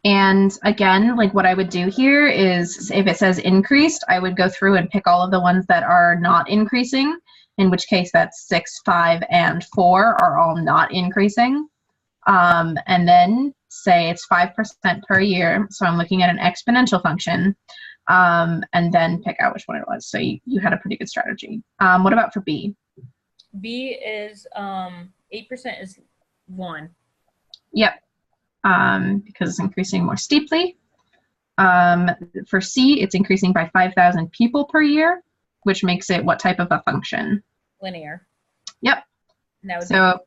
And again, like what I would do here is if it says increased, I would go through and pick all of the ones that are not increasing, in which case that's 6, 5, and 4 are all not increasing. And then say it's 5% per year. So I'm looking at an exponential function, and then pick out which one it was. So you had a pretty good strategy. What about for B? B is 8% is 1. Yep. Because it's increasing more steeply. For C, it's increasing by 5,000 people per year, which makes it what type of a function? Linear. Yep. So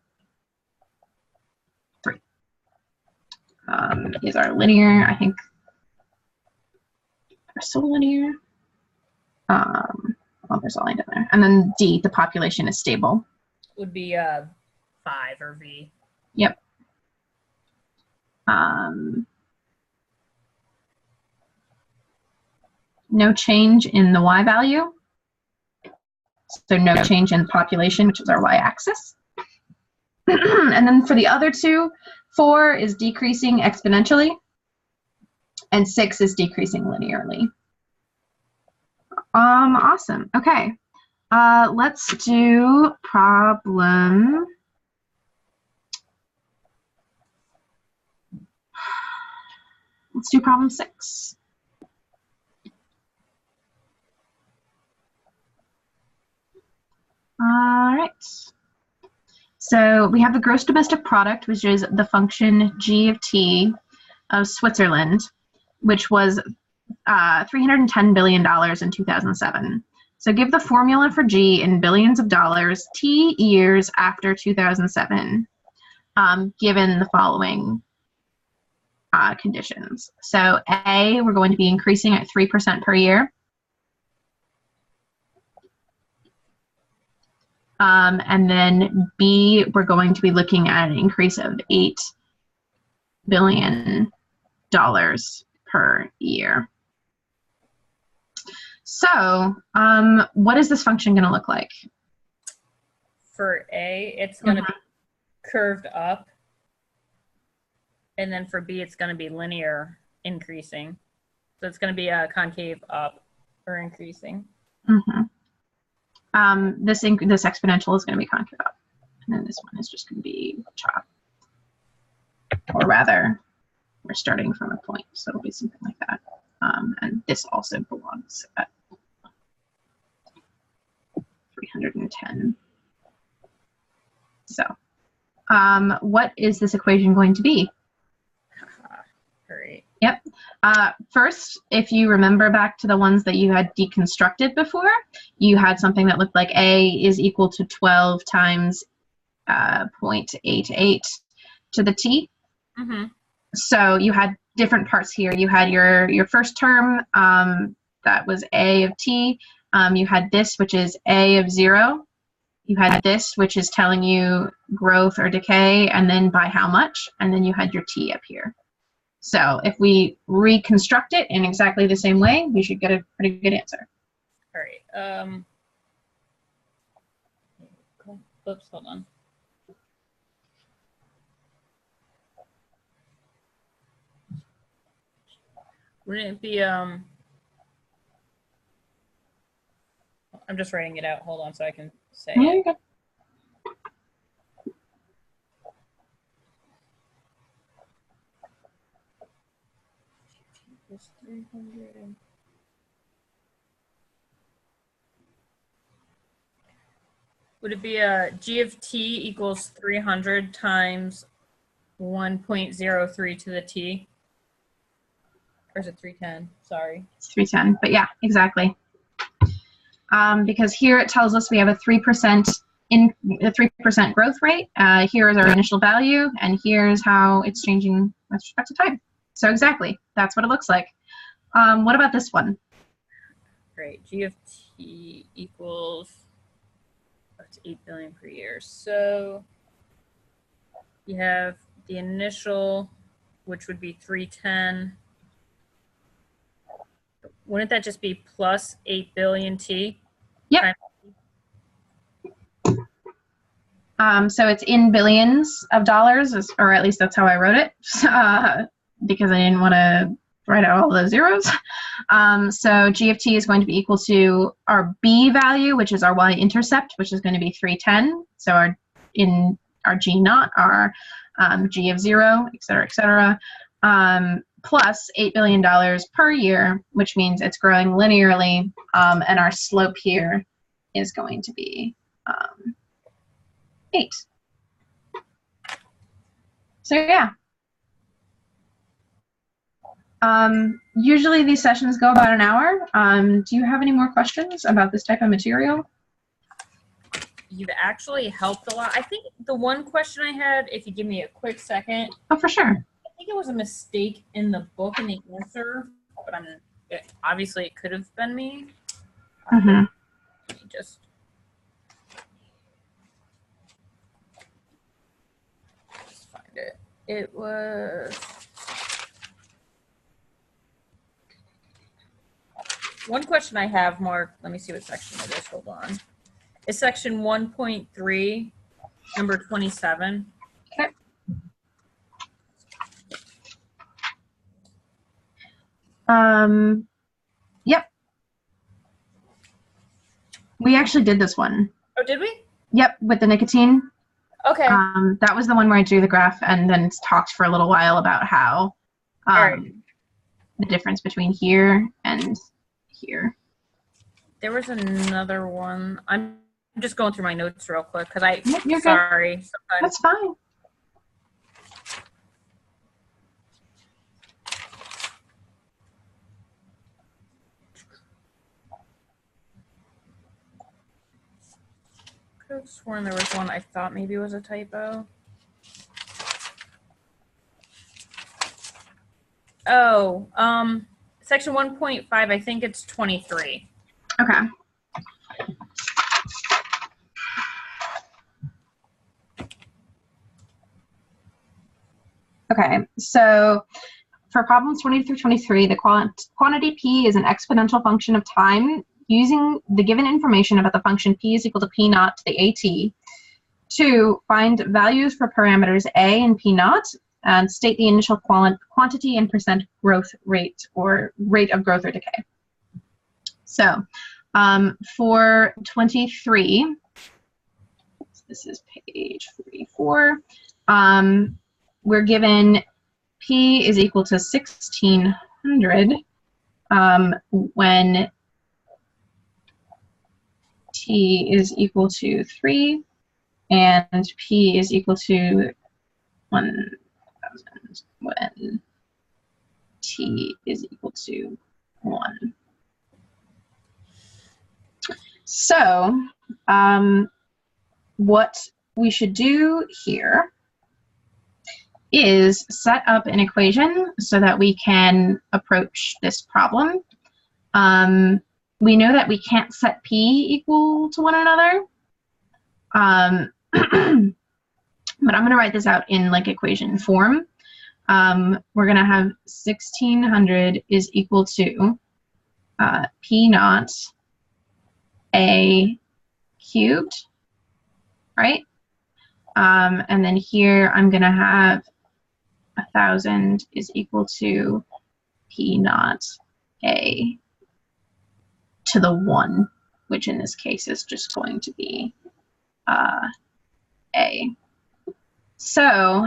3. These are linear. I think they're so linear. Oh, there's a line down there. And then D, the population is stable. Would be 5 or V. Yep. No change in the Y value. So no change in population, which is our Y-axis. And then for the other two, 4 is decreasing exponentially, and 6 is decreasing linearly. Awesome. Okay. Let's do problem. let's do problem 6. All right. So we have the gross domestic product, which is the function g of t of Switzerland, which was $310 billion in 2007. So give the formula for G in billions of dollars, T years after 2007, given the following conditions. So A, we're going to be increasing at 3% per year. And then B, we're going to be looking at an increase of $8 billion per year. So what is this function going to look like? For A, it's going to be curved up. And then for B, it's going to be linear increasing. So it's going to be a concave up or increasing. This exponential is going to be concave up. And then this one is just going to be chop. Or rather, we're starting from a point, so it'll be something like that. And this also belongs at 310. So what is this equation going to be? Great. Yep. First, if you remember back to the ones that you had deconstructed before, you had something that looked like A is equal to 12 times 0.88 to the t. So you had different parts here. You had your first term, that was A of t. You had this, which is A of 0. You had this, which is telling you growth or decay, and then by how much, and then you had your t up here. So if we reconstruct it in exactly the same way, we should get a pretty good answer. All right. Oops, hold on. Wouldn't it be, I'm just writing it out. Hold on so I can say There it. you go. Plus 300. Would it be a G of t equals 300 times 1.03 to the t? Or is it 310? Sorry. It's 310, but yeah, exactly. Because here it tells us we have a 3% growth rate. Here is our initial value, and here's how it's changing with respect to time. So exactly, that's what it looks like. What about this one? Great. G of t equals, that's 8 billion per year. So you have the initial, which would be 310. Wouldn't that just be plus 8 billion T? Yep. So it's in billions of dollars, or at least that's how I wrote it, because I didn't want to write out all those zeros. So G of t is going to be equal to our B value, which is our y-intercept, which is going to be 310. So our G naught, our G of 0, et cetera, plus $8 billion per year, which means it's growing linearly, and our slope here is going to be 8. So yeah. Usually these sessions go about an hour. Do you have any more questions about this type of material? You've actually helped a lot. I think the one question I had, if you give me a quick second. Oh, for sure. I think it was a mistake in the book in the answer, but obviously it could have been me. Let me just find it. It was one question I have more. Let me see what section it is. Hold on. It's section 1.3, number 27. Okay. Yep. We actually did this one. Oh, did we? Yep, with the nicotine. Okay. That was the one where I drew the graph and then talked for a little while about how All right. the difference between here and here. There was another one. I'm just going through my notes real quick because You're sorry. good. That's fine. I could have sworn there was one I thought maybe was a typo. Oh, section 1.5, I think it's 23. Okay. Okay, so for problems 20 through 23, the quantity p is an exponential function of time using the given information about the function p is equal to p naught to the at to find values for parameters a and p naught and state the initial quantity and percent growth rate or rate of growth or decay. So for 23, this is page 44, we're given p is equal to 1600 when t is equal to 3 and p is equal to 1000 when t is equal to 1. So what we should do here is set up an equation so that we can approach this problem. We know that we can't set p equal to one another, but I'm going to write this out in like equation form. We're going to have 1600 is equal to p naught a cubed, right? And then here I'm going to have 1000 is equal to p naught a to the 1, which in this case is just going to be a. So,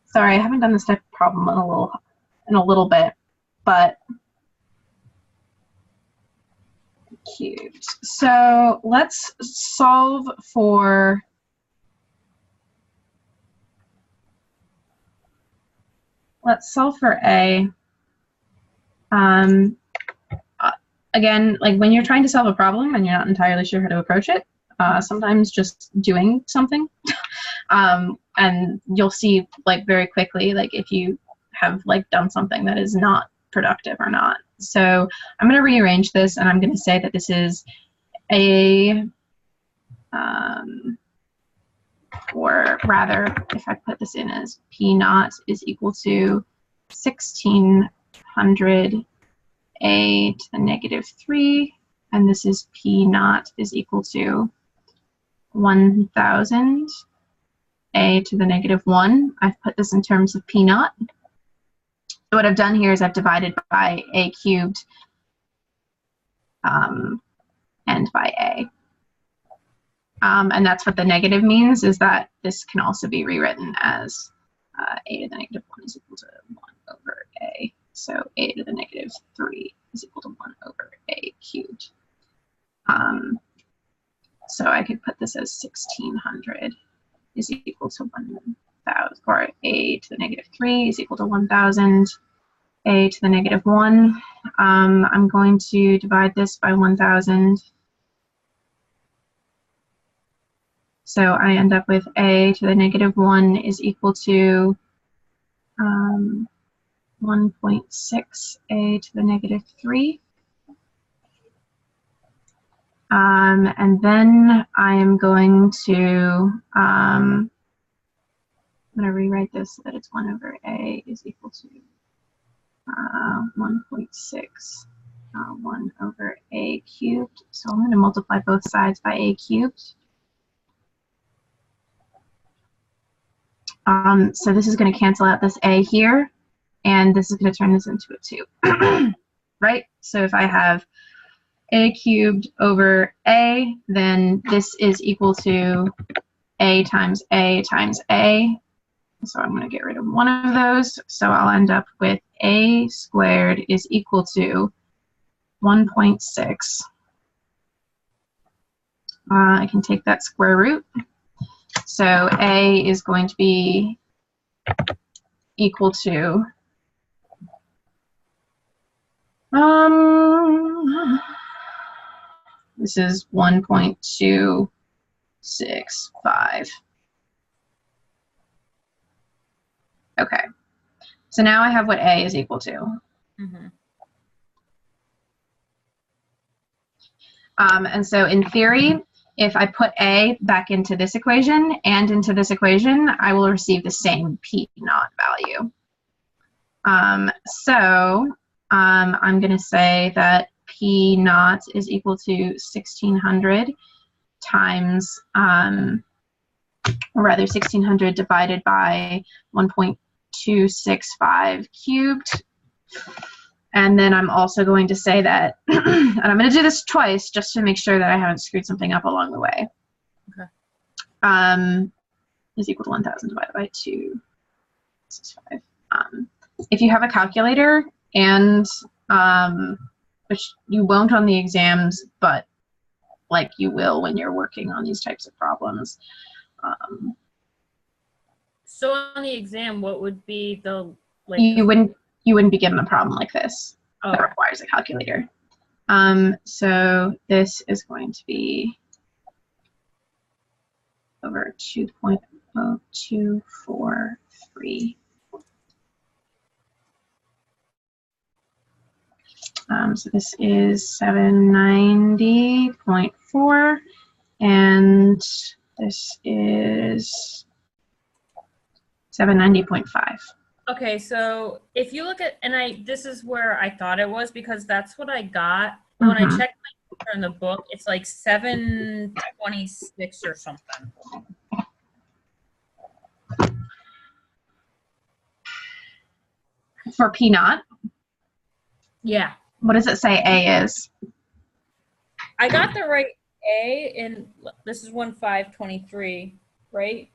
sorry, I haven't done this type of problem in a little bit, but cubed. So let's solve for a. Again, like when you're trying to solve a problem and you're not entirely sure how to approach it, sometimes just doing something, and you'll see like very quickly like if you have like done something that is not productive or not. So I'm going to rearrange this and I'm going to say that this is a, or rather if I put this in as p naught is equal to 1600 a to the negative 3, and this is p naught is equal to 1000 a to the negative 1. I've put this in terms of p naught. So what I've done here is I've divided by a cubed and by a. And that's what the negative means, is that this can also be rewritten as a to the negative 1 is equal to 1 over a. So a to the negative 3 is equal to 1 over a cubed. So I could put this as 1600 is equal to 1000, or a to the negative 3 is equal to 1000, a to the negative 1. I'm going to divide this by 1000. So I end up with a to the negative 1 is equal to 1.6 a to the negative 3. And then I am going to, I'm going to rewrite this so that it's 1 over a is equal to 1.6, 1 over a cubed. So I'm going to multiply both sides by a cubed. So this is going to cancel out this a here, and this is going to turn this into a 2, right? So if I have a cubed over a, then this is equal to a times a times a, So I'm going to get rid of one of those. So I'll end up with a squared is equal to 1.6. I can take that square root. So a is going to be equal to this is 1.265. Okay, so now I have what a is equal to. Mm-hmm. And so in theory, if I put a back into this equation and into this equation, I will receive the same p naught value. I'm going to say that p naught is equal to 1600 times, or rather 1600 divided by 1.265 cubed. And then I'm also going to say that, and I'm going to do this twice just to make sure that I haven't screwed something up along the way. Okay. Is equal to 1000 divided by 265. If you have a calculator, and which you won't on the exams, but like you will when you're working on these types of problems. So on the exam, what would be the like? You wouldn't be given a problem like this that requires a calculator. So this is going to be over 2.0243. So this is 790.4, and this is 790.5. Okay, so if you look at, and this is where I thought it was because that's what I got. But when I checked my answer in the book, it's like 726 or something. For P naught? Yeah. What does it say A is? I got the right A, and this is 1523, right?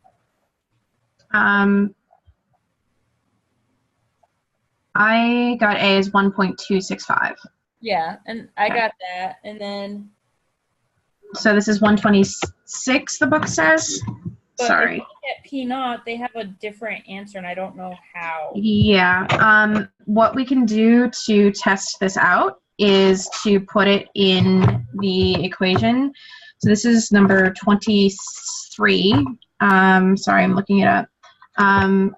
I got A as 1.265. Yeah, and I got that, and then. So this is 126, the book says? But sorry. If you look at P naught, they have a different answer, and I don't know how. Yeah. What we can do to test this out is to put it in the equation. So this is number 23. Sorry, I'm looking it up. It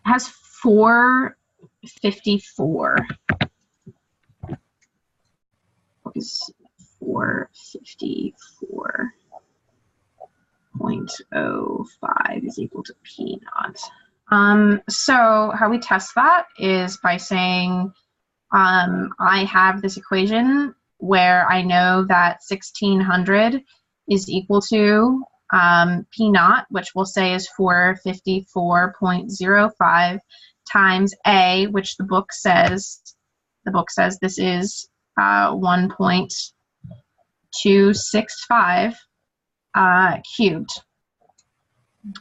has 454. What is 454.05 is equal to P naught. So how we test that is by saying I have this equation where I know that 1600 is equal to P naught, which we'll say is 454.05 times A, which the book says this is 1.265 cubed.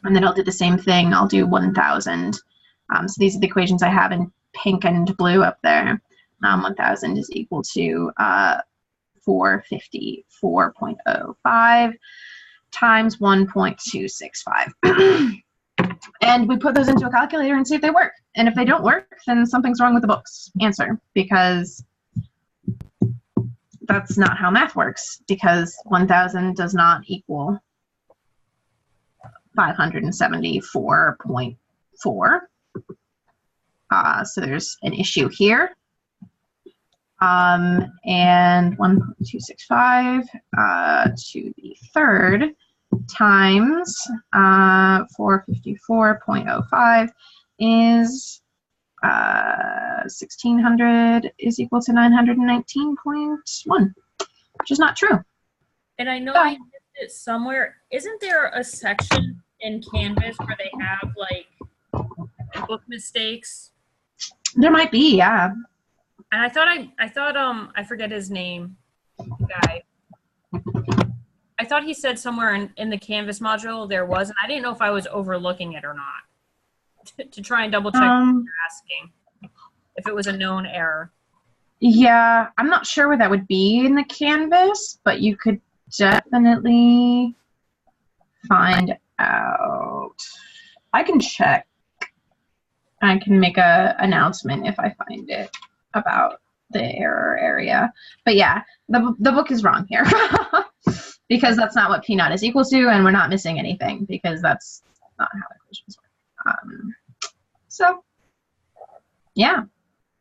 And then I'll do the same thing. I'll do 1000. So these are the equations I have in pink and blue up there. 1000 is equal to 454.05 times 1.265. And we put those into a calculator and see if they work. And if they don't work, then something's wrong with the book's answer, because that's not how math works, because 1000 does not equal 574.4. So there's an issue here. And 1.265 to the third times 454.05 is 1600 is equal to 919.1, which is not true. And I know I missed it somewhere. Isn't there a section in Canvas where they have like book mistakes? There might be, yeah. And I thought I forget his name, guy. I thought he said somewhere in the Canvas module there was, and I didn't know if I was overlooking it or not. To try and double check what you're asking, if it was a known error. Yeah, I'm not sure where that would be in the Canvas, but you could definitely find out. I can check. I can make a announcement if I find it about the error area. But yeah, the book is wrong here because that's not what P0 is equal to, and we're not missing anything because that's not how equations work. So yeah.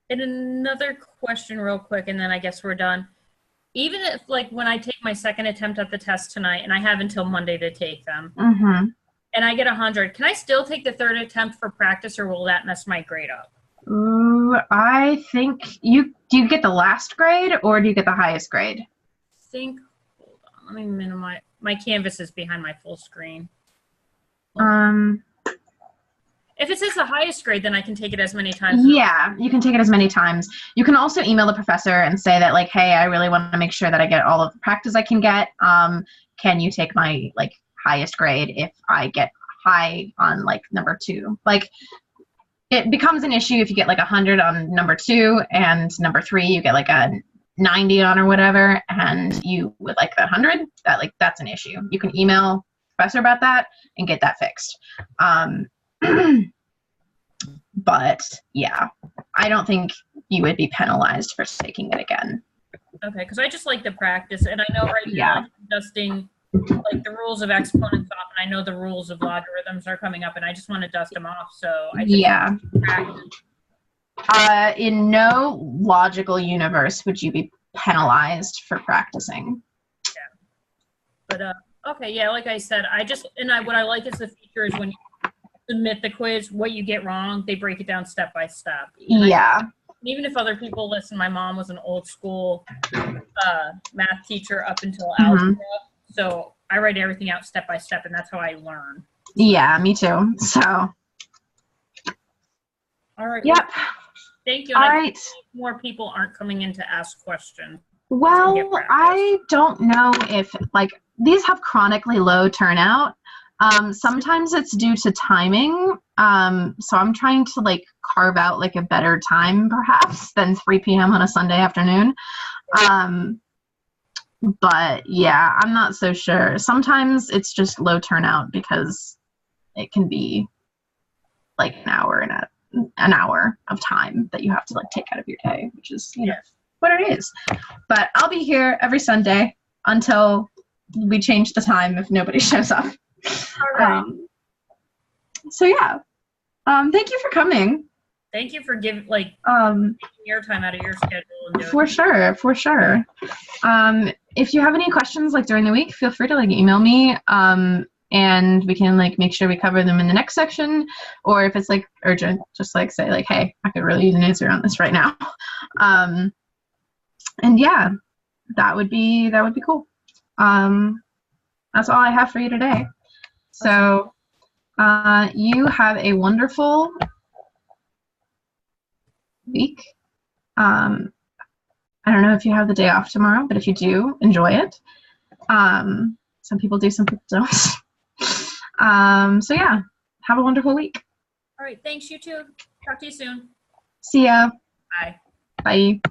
And another question real quick, and then I guess we're done. Even if, like, when I take my second attempt at the test tonight, and I have until Monday to take them, and I get 100, can I still take the third attempt for practice, or will that mess my grade up? Ooh, I think do you get the last grade, or do you get the highest grade? Hold on, let me minimize. My Canvas is behind my full screen. If it says the highest grade, then I can take it as many times. Yeah, you can take it as many times. You can also email the professor and say that, like, hey, I really want to make sure that I get all of the practice I can get. Can you take my, like, highest grade if I get high on, like, number 2? Like, it becomes an issue if you get, like, 100 on number 2 and number 3 you get, like, a 90 on or whatever, and you would like the 100. That's an issue. You can email the professor about that and get that fixed. But yeah, I don't think you would be penalized for taking it again. Okay, because I just like the practice, and I know right now I'm dusting like the rules of exponents off, and I know the rules of logarithms are coming up, and I just want to dust them off. So I just practice. In no logical universe would you be penalized for practicing. Yeah. But okay, yeah, like I said, what I like is the feature is when you submit the quiz, what you get wrong, they break it down step by step. Yeah. Even if other people listen, my mom was an old school math teacher up until algebra, so I write everything out step by step, and that's how I learn. Yeah, me too. So. All right. Yep. Thank you. All right. More people aren't coming in to ask questions. Well, I don't know if, like, these have chronically low turnout. Sometimes it's due to timing. So I'm trying to, like, carve out, like, a better time perhaps than 3 p.m. on a Sunday afternoon. But yeah, I'm not so sure. Sometimes it's just low turnout because it can be like an hour of time that you have to, like, take out of your day, which is, you know, what it is. But I'll be here every Sunday until we change the time if nobody shows up. All right. So yeah, thank you for coming. Thank you for taking your time out of your schedule. And doing For sure. If you have any questions, like, during the week, feel free to, like, email me, and we can, like, make sure we cover them in the next section, or if it's, like, urgent, just, like, say, like, hey, I could really use an answer on this right now. And yeah, that would be cool. That's all I have for you today. So you have a wonderful week. I don't know if you have the day off tomorrow, but if you do, enjoy it. Some people do, some people don't. So yeah, have a wonderful week. All right, thanks, you too. Talk to you soon. See ya. Bye. Bye.